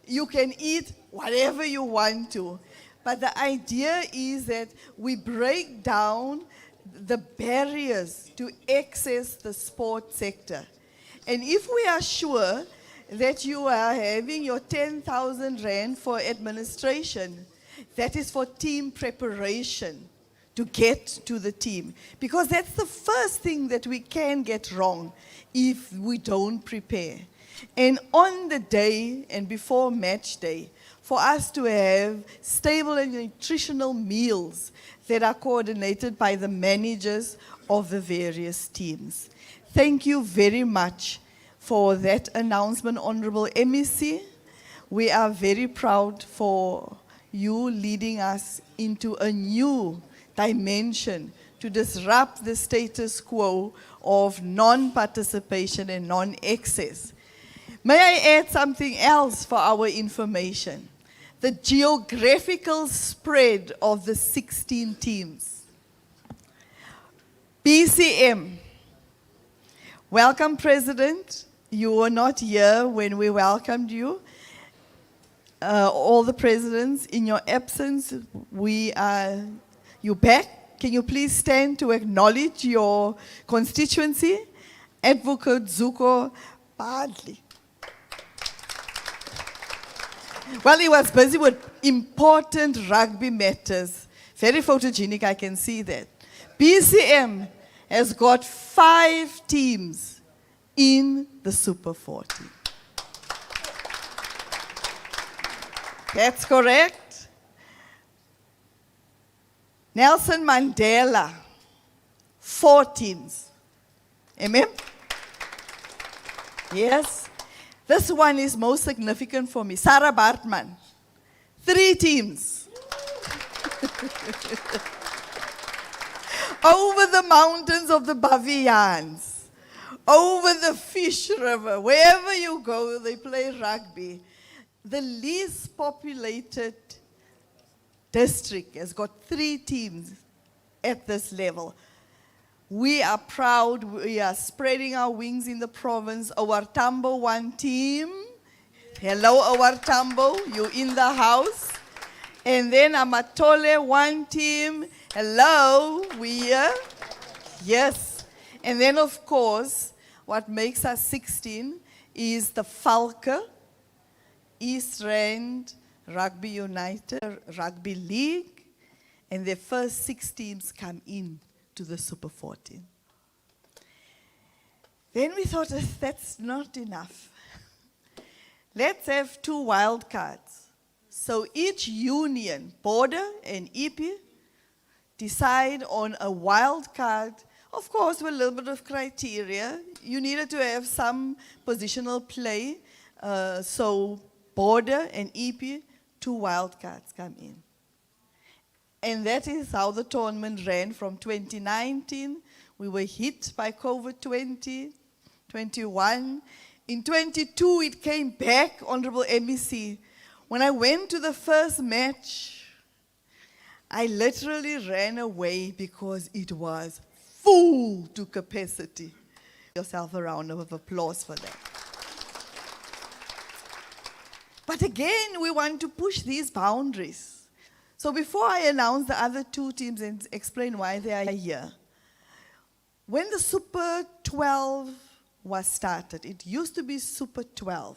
you can eat whatever you want to. But the idea is that we break down the barriers to access the sport sector. And if we are sure that you are having your 10,000 rand for administration, that is for team preparation to get to the team. Because that's the first thing that we can get wrong if we don't prepare. And on the day and before match day, for us to have stable and nutritional meals that are coordinated by the managers of the various teams. Thank you very much for that announcement, Honorable MEC. We are very proud for you leading us into a new dimension to disrupt the status quo of non-participation and non-access. May I add something else for our information? The geographical spread of the 16 teams. BCM. Welcome, President. You were not here when we welcomed you. All the presidents, in your absence, you're back. Can you please stand to acknowledge your constituency? Advocate Zuko Badli. Well, he was busy with important rugby matters. Very photogenic, I can see that. BCM has got 5 teams in the Super 14. That's correct. Nelson Mandela, 4 teams. Amen? Yes. This one is most significant for me. Sarah Bartman, 3 teams. Over the mountains of the Bavians, over the Fish River, wherever you go, they play rugby. The least populated district has got 3 teams at this level. We are proud. We are spreading our wings in the province. Our Tambo 1 team. Hello, our Tambo. You're in the house. And then Amatole 1 team. Hello, we here. Yes. And then, of course, what makes us 16 is the Falke, East Rand, Rugby United, Rugby League. And the first 6 teams come in to the Super 14. Then we thought, that's not enough. Let's have 2 wild cards. So each union, border and EP, decide on a wild card, of course with a little bit of criteria. You needed to have some positional play, so border and EP, 2 wild cards come in. And that is how the tournament ran from 2019. We were hit by COVID 2021. In 22, it came back, Honorable MEC. When I went to the first match, I literally ran away because it was full to capacity. Give yourself a round of applause for that. But again, we want to push these boundaries. So before I announce the other 2 teams and explain why they are here, when the Super 12 was started, it used to be Super 12.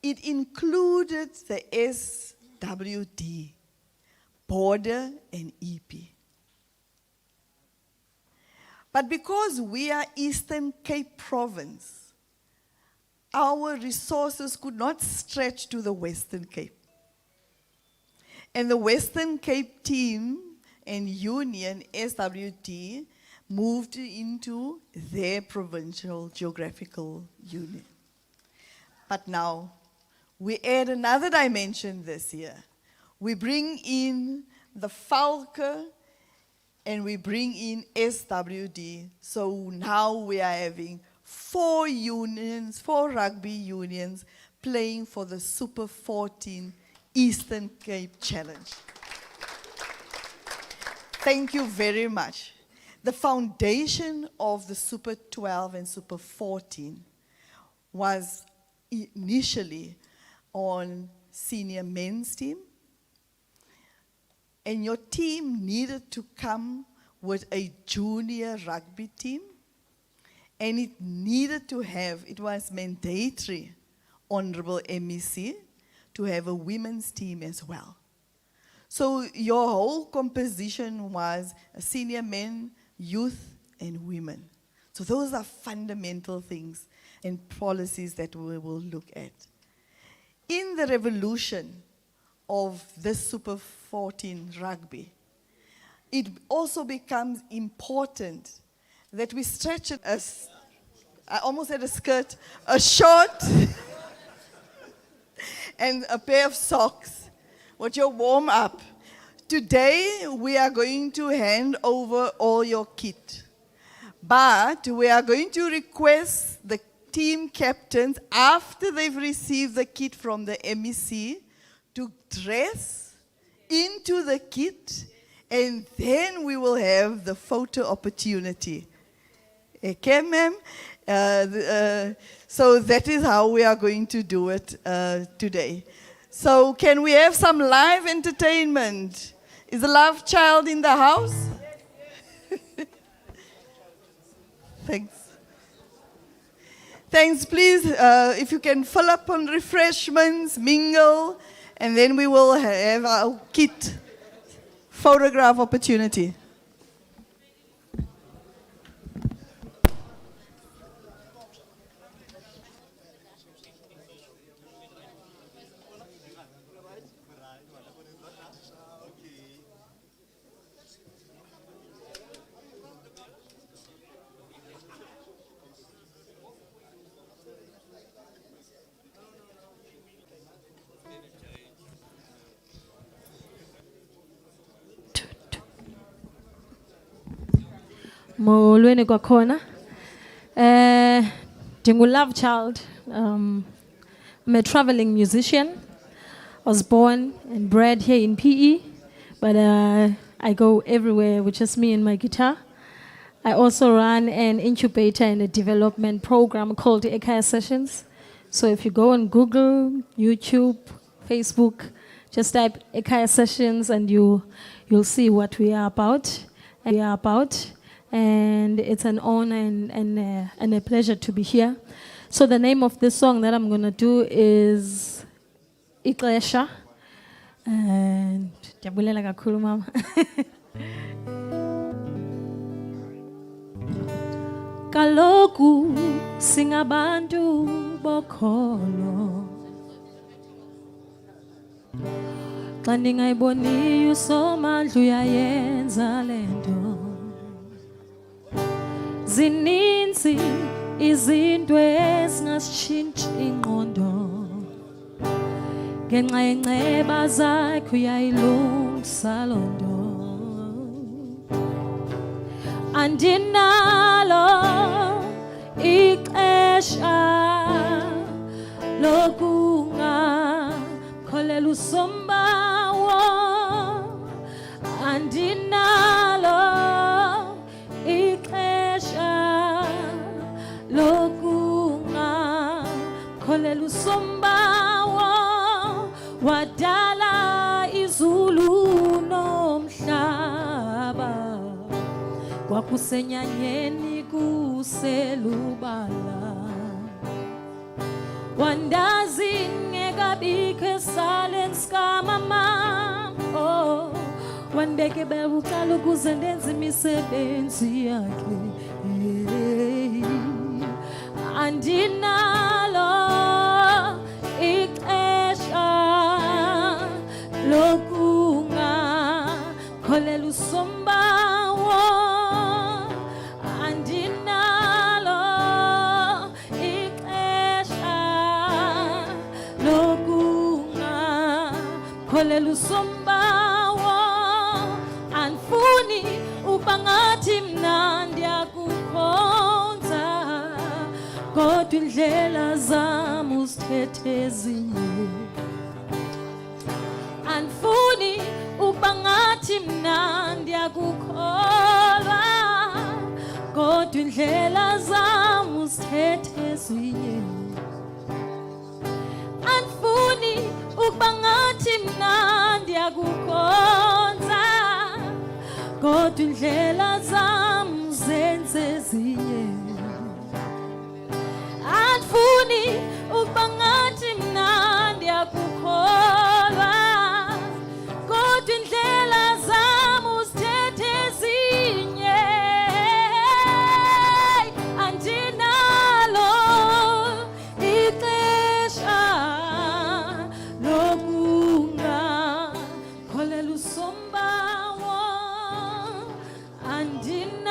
It included the SWD, Border and EP. But because we are Eastern Cape Province, our resources could not stretch to the Western Cape. And the Western Cape team and union, SWD, moved into their provincial geographical unit. But now, we add another dimension this year. We bring in the Falke and we bring in SWD. So now we are having 4 unions, 4 rugby unions playing for the Super 14 Eastern Cape Challenge. Thank you very much. The foundation of the Super 12 and Super 14 was initially on senior men's team. And your team needed to come with a junior rugby team. And it needed to have, it was mandatory, Honorable MEC, to have a women's team as well. So your whole composition was senior men, youth, and women. So those are fundamental things and policies that we will look at. In the revolution of this Super 14 rugby, it also becomes important that we stretch it as, I almost had a skirt, a short and a pair of socks with your warm up. Today, we are going to hand over all your kit. But we are going to request the team captains, after they've received the kit from the MEC, to dress into the kit, and then we will have the photo opportunity. Okay, ma'am? So that is how we are going to do it today. So can we have some live entertainment? Is the love child in the house? Thanks. Thanks, please. If you can fill up on refreshments, mingle, and then we will have our kit photograph opportunity. Molweni kwakhona. Love child. I'm a traveling musician. I was born and bred here in PE, but I go everywhere with just me and my guitar. I also run an incubator and a development program called the Ekaya Sessions. So if you go on Google, YouTube, Facebook, just type Ekaya Sessions and you'll see what we are about. And it's an honor and a pleasure to be here. So the name of this song that I'm going to do is Ixesha. And jabulela kakhulu mama. Kaloku singabantu bokholo. Xa ndingayiboniyo usomandla uyayenza le nto. Zininzi izinto ezingasitshintshi ingqondo. Ngenxa yenceba zakhe uyayilungisa loo nto. Andinalo ixesha lokungakholela usombawo. Andinalo ixesha lokungakholela usombawo. Wadala izulu nomhlaba. Kwakusenyanyeni kuselubala. Wandazi ngekabikho esaleni sikamama. Oh, wandibeke bebucala ukuze ndenze imisebenzi yakhe. Andinalo ixesha lokungakholela usombawo. Andinalo ixesha lokungakholela usombawo. Andifuni uba ngathi mna ndiyakukhonza, kodwa indlela zam uzithethe ezinye. Andifuni uba ngathi mna ndiyakukholwa, kodwa indlela zam uzithethe ezinye. Andifuni uba ngathi mna ndiyakukhonza, kodwa indlela zam zenze ezinye. Andifuni uba ngathi mna ndiyakukholwa, kodwa indlela zam uzithethe ezinye. Andinalo ixesha lokungakholela usombawo. Andinalo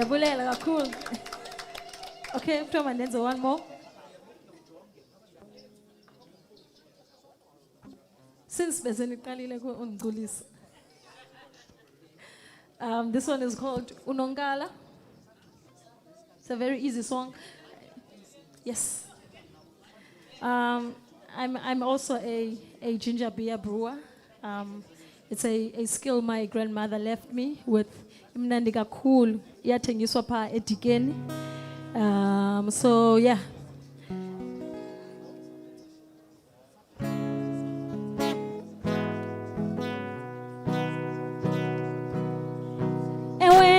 Jabulela kakhulu. Okay, Mthomba ndenze one more. Since bezeniqalile ungiculisa. This one is called Unongala. It's a very easy song. Yes. I'm also a ginger beer brewer. It's a skill my grandmother left me with. Imnandi kakhulu iyathengiswa pha eDikeni. So yeah.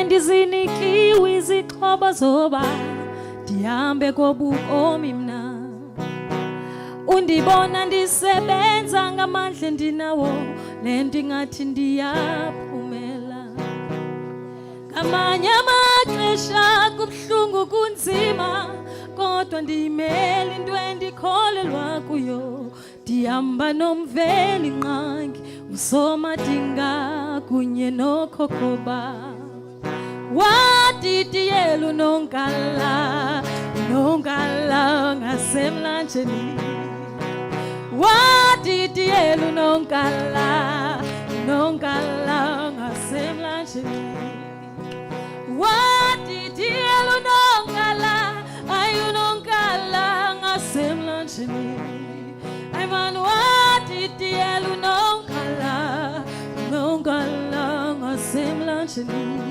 Ndizinikiwe izixhobo zoba ndihambe kobukomi mna undibona ndisebenza ngamandla endinawo lento ingathi ndiyaphumela ngamanye amaxesha kubuhlungu kunzima kodwa ndiyimele into endikholelwa kuyo ndihamba nomveli nqangi usomadinga kunye nokhokhoba Wadidiyela unongala, unongala ngasemlanjeni. Wadidiyela unongala, unongala ngasemlanjeni. Wadidiyela unongala, ay unongala ngasemlanjeni. Ay man wadidiyela unongala, unongala ngasemlanjeni.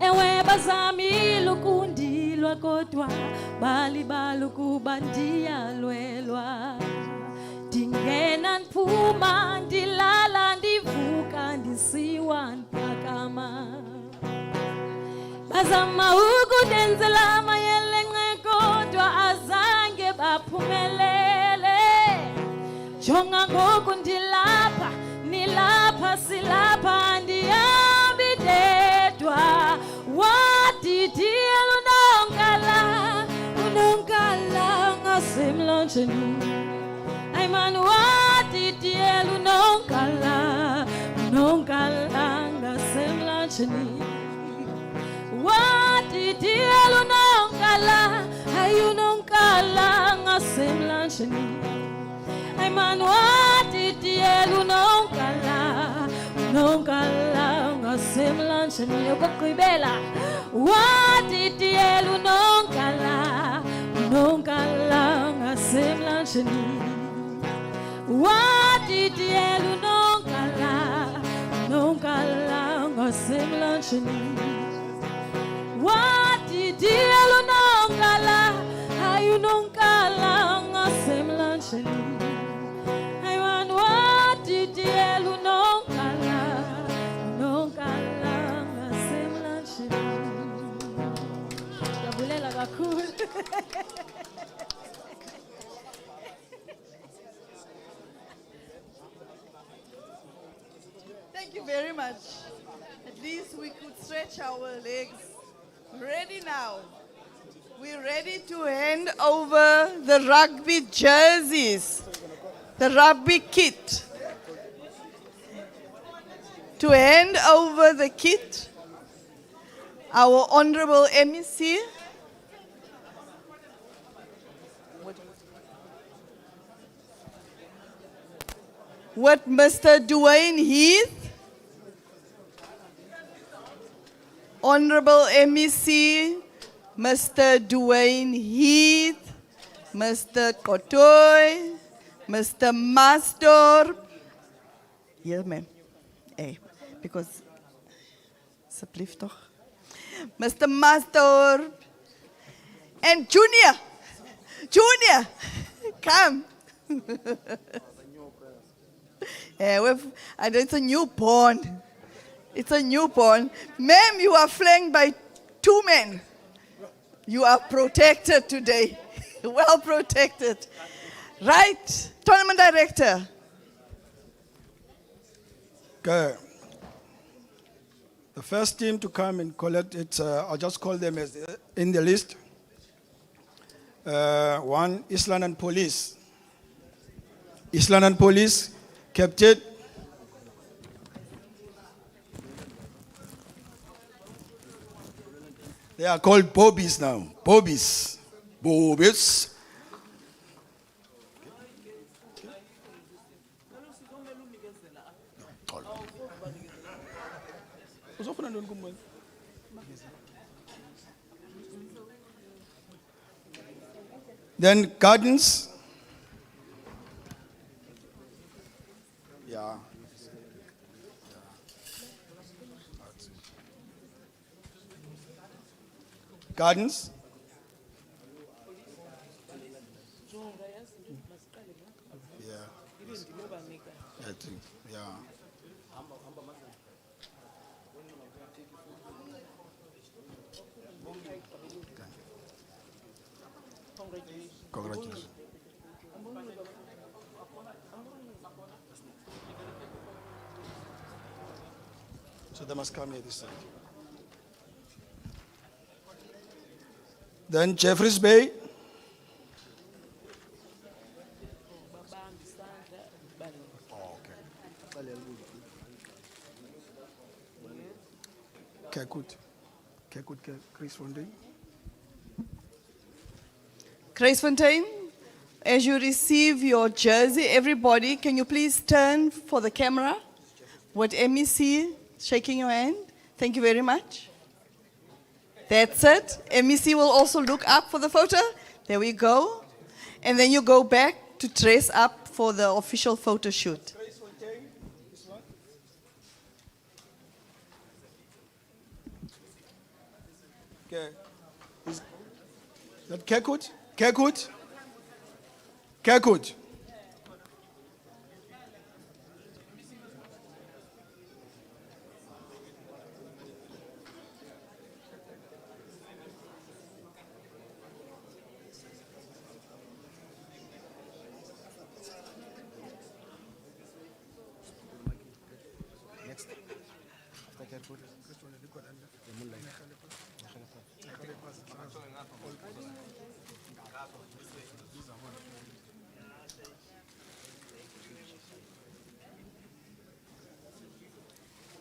Ewe bazamile ukundilwa kodwa balibala ukuba ndiyalwelwa ndingena ndiphuma ndilala ndivuka ndisiwa ndiphakama bazama ukundenzela amayele kodwa azange baphumelele jonga ngoku ndilapha nilapha silapha ndiyambi dedwa Wadidiyela unongala, unongala ngasemlanjeni. Ay man wadidiyela unongala, unongala ngasemlanjeni. Wadidiyela unongala, ay unongala ngasemlanjeni. Ay man wadidiyela unongala, unongala ngasemlanjeni. Yokugqibela wadidiyela unongala, unongala ngasemlanjeni. Wadidiyela unongala, unongala ngasemlanjeni. Wadidiyela unongala, ay unongala ngasemlanjeni. Ay man wadidiyela unongala, unongala ngasemlanjeni. Jabulela kakhulu. Thank you very much. At least we could stretch our legs. Ready now. We're ready to hand over the rugby jerseys, the rugby kit. To hand over the kit, our Honorable MEC, with Mr. Dwayne Heath, Honorable MEC, Mr. Dwayne Heath, Mr. Kotoy, Mr. Mastor. Yes, ma'am. Hey, because asseblief toch. Mr. Mastor and Junior. Junior, come. It's a newborn. It's a newborn. Ma'am, you are flanked by two men. You are protected today. Well protected. Right, Tournament Director. Okay. The first team to come and collect it, I'll just call them as in the list. One, East London Police. East London Police, Captain They are called bobbies now. Bobbies. Bobbies. Then gardens. Yeah. Gardens. Yeah. I think, yeah. Congratulations. So they must come here this side. Then Jeffreys Bay. Kekut, Chris Fontaine. Fontaine, as you receive your jersey, everybody, can you please turn for the camera? What MEC shaking your hand? Thank you very much. That's it. MEC will also look up for the photo. There we go. And then you go back to dress up for the official photo shoot. Okay. Is that Kekut? Kekut? Kekut.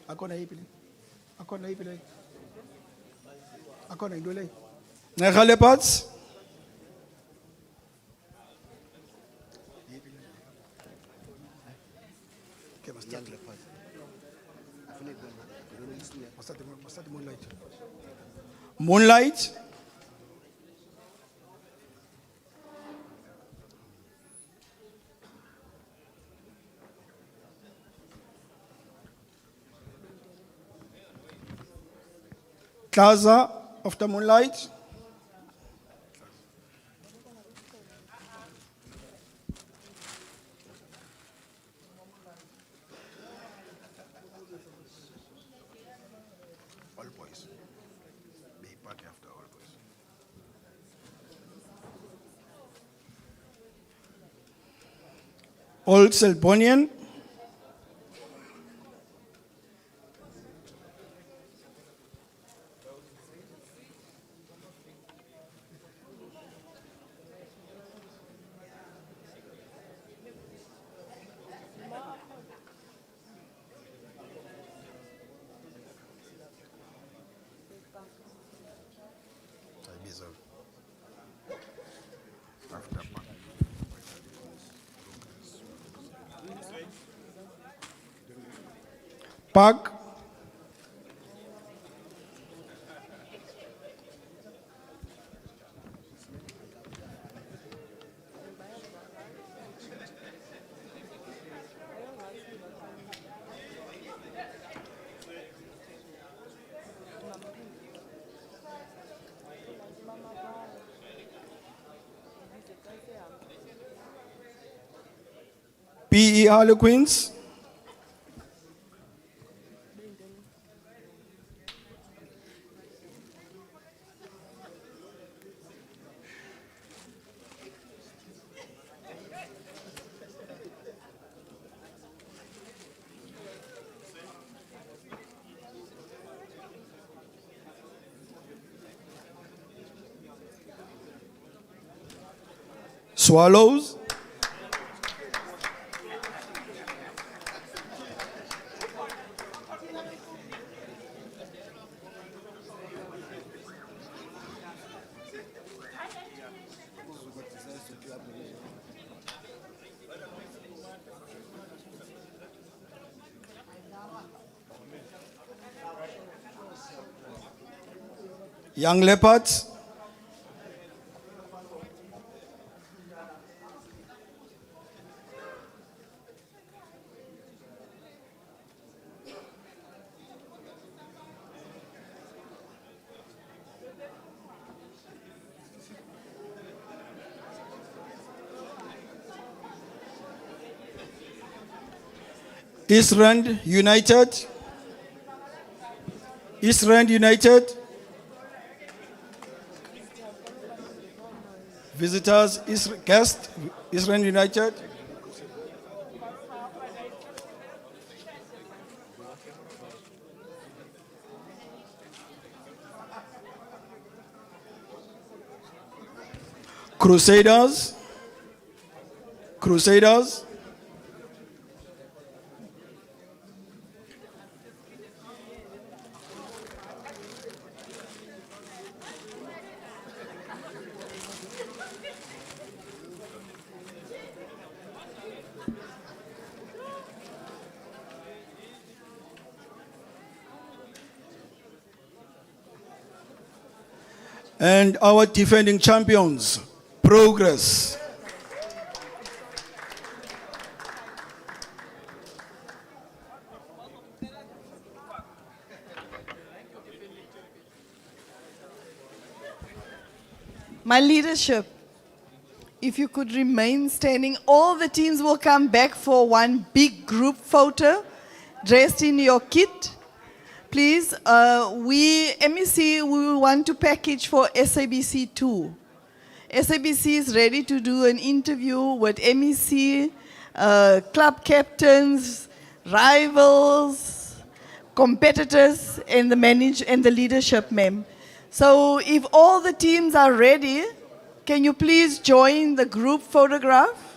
Akona ipi le? Akona ipi le? Akona into le? Nega leopards. Okay, must start leopards. Must start moonlight. Moonlight. Plaza of the Moonlight. All boys. Be party after all boys. Old Selbonian. Park. PE Harlequins. Swallows. Young Leopards, East Rand United, East Rand United, visitors, guest, East Rand United, Crusaders, Crusaders, and our defending champions, Progress. My leadership, if you could remain standing, all the teams will come back for one big group photo, dressed in your kit. Please, MEC, we want to package for SABC too. SABC is ready to do an interview with MEC, club captains, rivals, competitors, and the leadership, ma'am. So if all the teams are ready, can you please join the group photograph?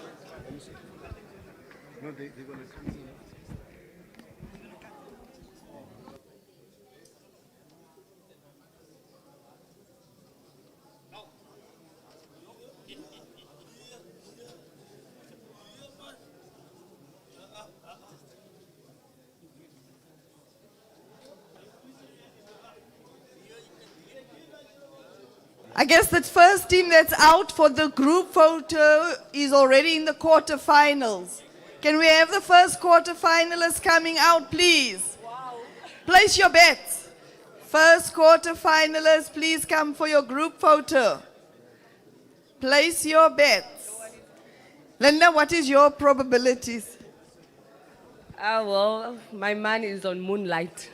I guess the first team that's out for the group photo is already in the quarterfinals. Can we have the first quarterfinalists coming out, please? Wow. Place your bets. First quarterfinalists, please come for your group photo. Place your bets. Linda, what is your probabilities? Well, my money is on Moonlight.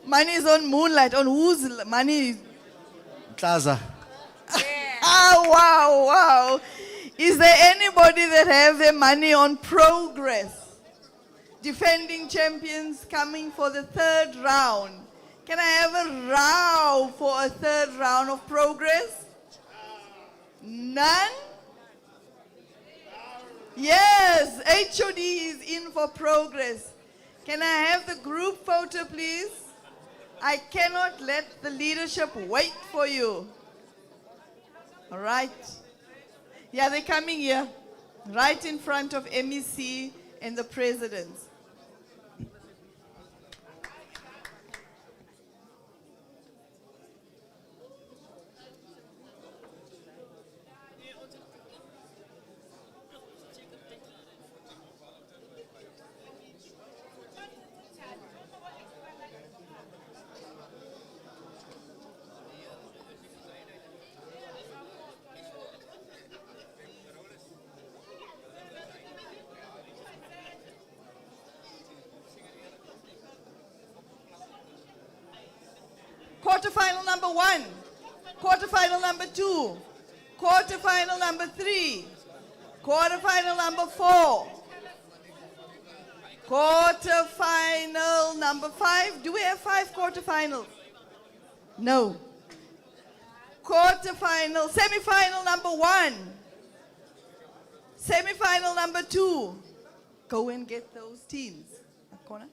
Money is on Moonlight. On whose money? Plaza. Oh, wow, wow. Is there anybody that have their money on Progress? Defending champions coming for the third round. Can I have a row for a third round of Progress? None? Yes, HOD is in for Progress. Can I have the group photo, please? I cannot let the leadership wait for you. All right. Yeah, they're coming here, right in front of MEC and the presidents. Quarterfinal number 1, quarterfinal number 2, quarterfinal number 3, quarterfinal number 4, quarterfinal number 5. Do we have 5 quarterfinals? No. Quarterfinal, semifinal number 1, semifinal number 2. Go and get those teams. Corner.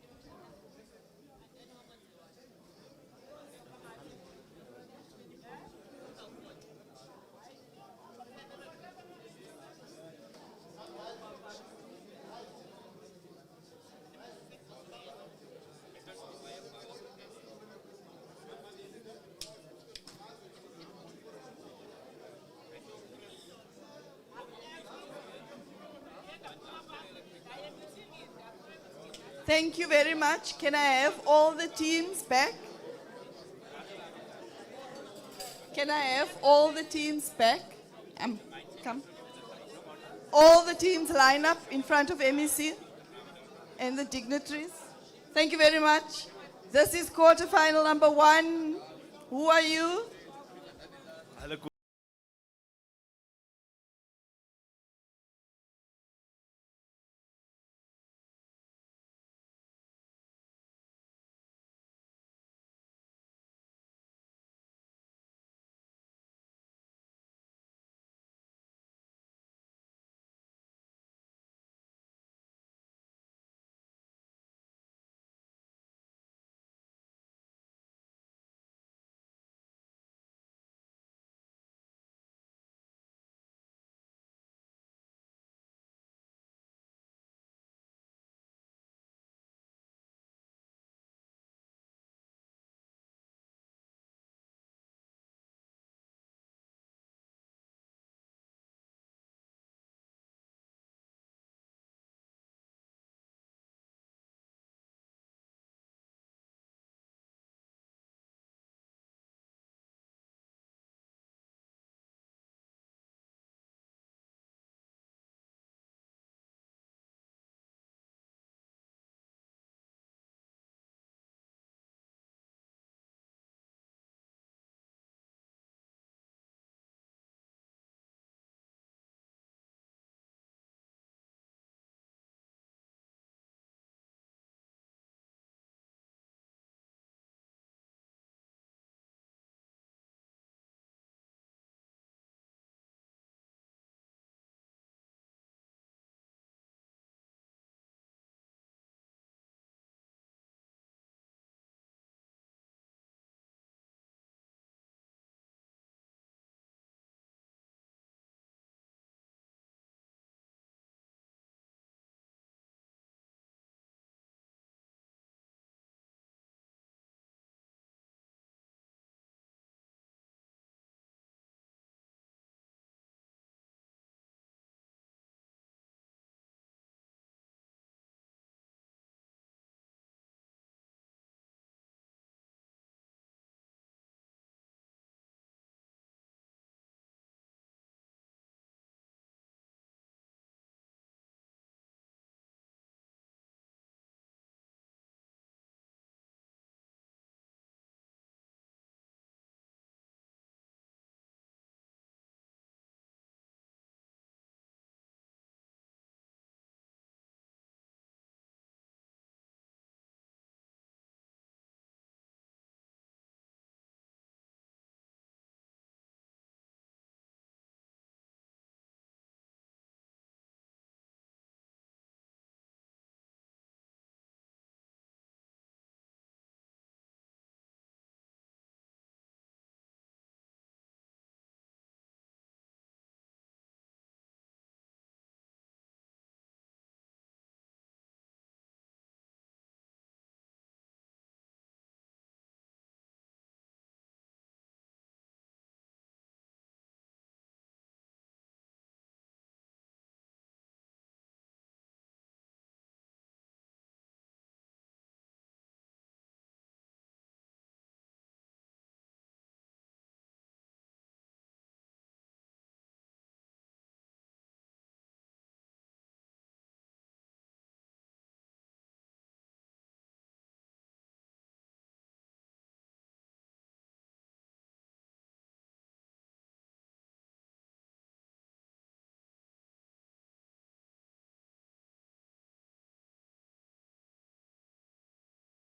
Thank you very much. Can I have all the teams back? Can I have all the teams back? Come. All the teams line up in front of MEC and the dignitaries. Thank you very much. This is quarterfinal number 1. Who are you?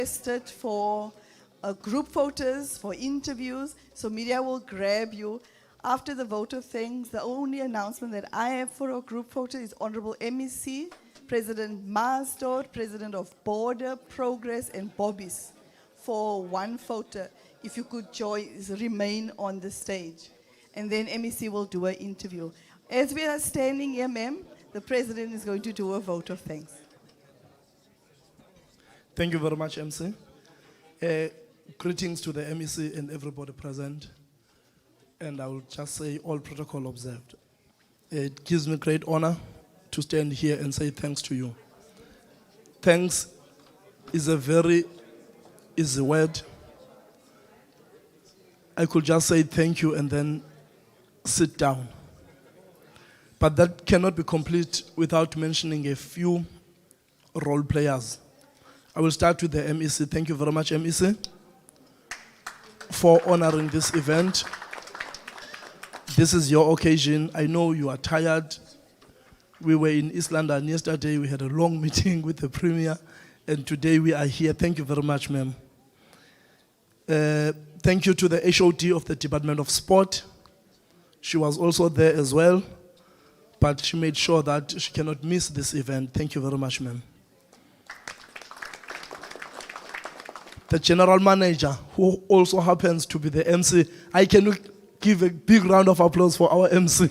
Requested for group photos, for interviews, so media will grab you. After the vote of thanks, the only announcement that I have for a group photo is Honorable MEC, President Maasdorp, President of Border, Progress, and Bobbies, for one photo. If you could remain on the stage. And then MEC will do an interview. As we are standing here, ma'am, the President is going to do a vote of thanks. Thank you very much, MC. Greetings to the MEC and everybody present. And I will just say all protocol observed. It gives me great honor to stand here and say thanks to you. Thanks is a very easy word. I could just say thank you and then sit down. But that cannot be complete without mentioning a few role players. I will start with the MEC. Thank you very much, MEC, for honoring this event. This is your occasion. I know you are tired. We were in East London yesterday. We had a long meeting with the Premier, and today we are here. Thank you very much, ma'am. Thank you to the HOD of the Department of Sport. She was also there as well, but she made sure that she cannot miss this event. Thank you very much, ma'am. The General Manager, who also happens to be the MC. I can give a big round of applause for our MC.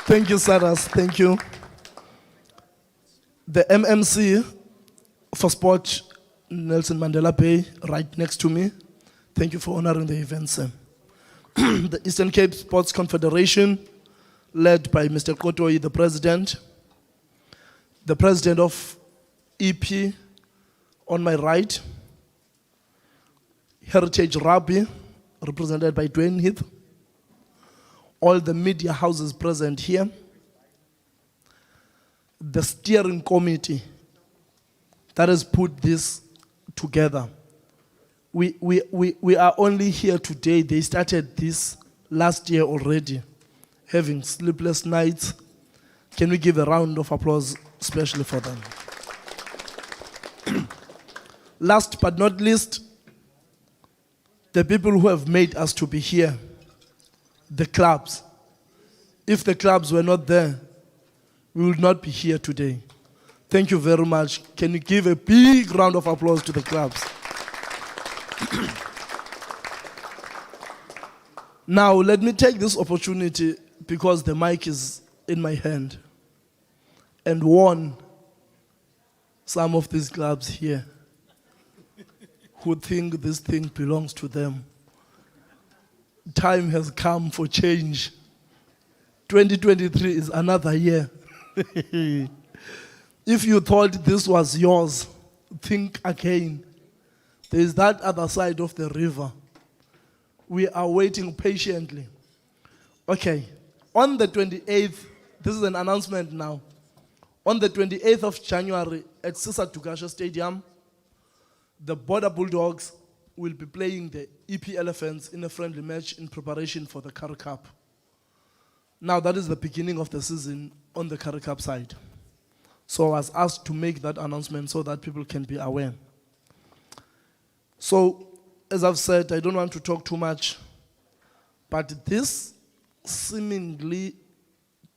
Thank you, Saras. Thank you. The MMC for Sport, Nelson Mandela Bay, right next to me. Thank you for honoring the event, sir. The Eastern Cape Sports Confederation, led by Mr. Kotoi, the president. The president of EP on my right. Heritage Rugby, represented by Dwayne Heath. All the media houses present here. The steering committee that has put this together. We are only here today. They started this last year already, having sleepless nights. Can we give a round of applause especially for them? Last but not least, the people who have made us to be here, the clubs. If the clubs were not there, we would not be here today. Thank you very much. Can you give a big round of applause to the clubs? Now, let me take this opportunity, because the mic is in my hand, and warn some of these clubs here who think this thing belongs to them. Time has come for change. 2023 is another year. If you thought this was yours, think again. There is that other side of the river. We are waiting patiently. Okay, on the 28th, this is an announcement now. On the 28th of January at Sisa Dugasha Stadium, the Border Bulldogs will be playing the EP Elephants in a friendly match in preparation for the Currie Cup. Now that is the beginning of the season on the Currie Cup side. So I was asked to make that announcement so that people can be aware. So, as I've said, I don't want to talk too much, but this seemingly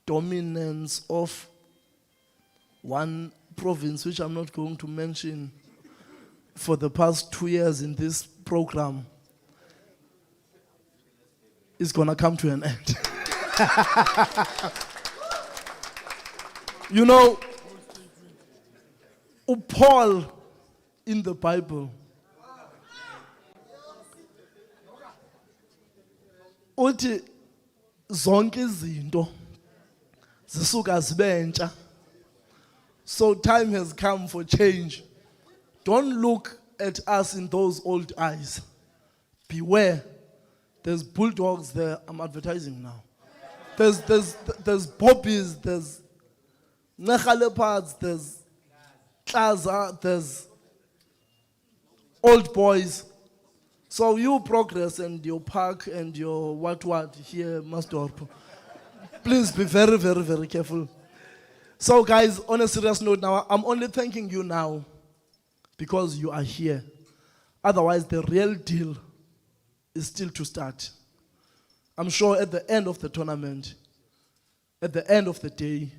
dominance of one province, which I'm not going to mention, for the past 2 years in this program, is going to come to an end. You know, Paul in the Bible, uthi zonke izinto zisuka zibentsha. So time has come for change. Don't look at us in those old eyes. Beware. There's bulldogs there. I'm advertising now. There's poppies, there's leopards, there's Plaza, there's old boys. So you progress and your park and your what here, Masdorp. Please be very, very, very careful. So guys, on a serious note now, I'm only thanking you now because you are here. Otherwise, the real deal is still to start. I'm sure at the end of the tournament, at the end of the day,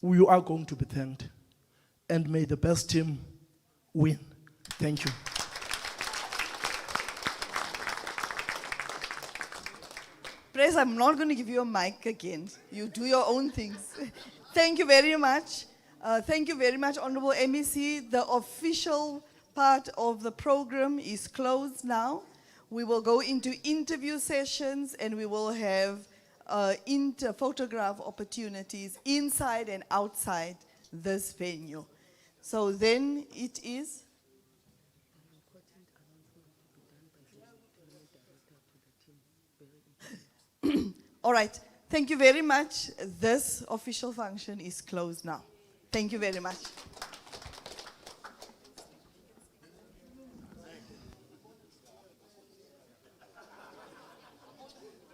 you are going to be thanked. And may the best team win. Thank you. Praise, I'm not going to give you a mic again. You do your own things. Thank you very much. Thank you very much, Honorable MEC. The official part of the program is closed now. We will go into interview sessions and we will have photograph opportunities inside and outside this venue. So then it is. All right. Thank you very much. This official function is closed now. Thank you very much.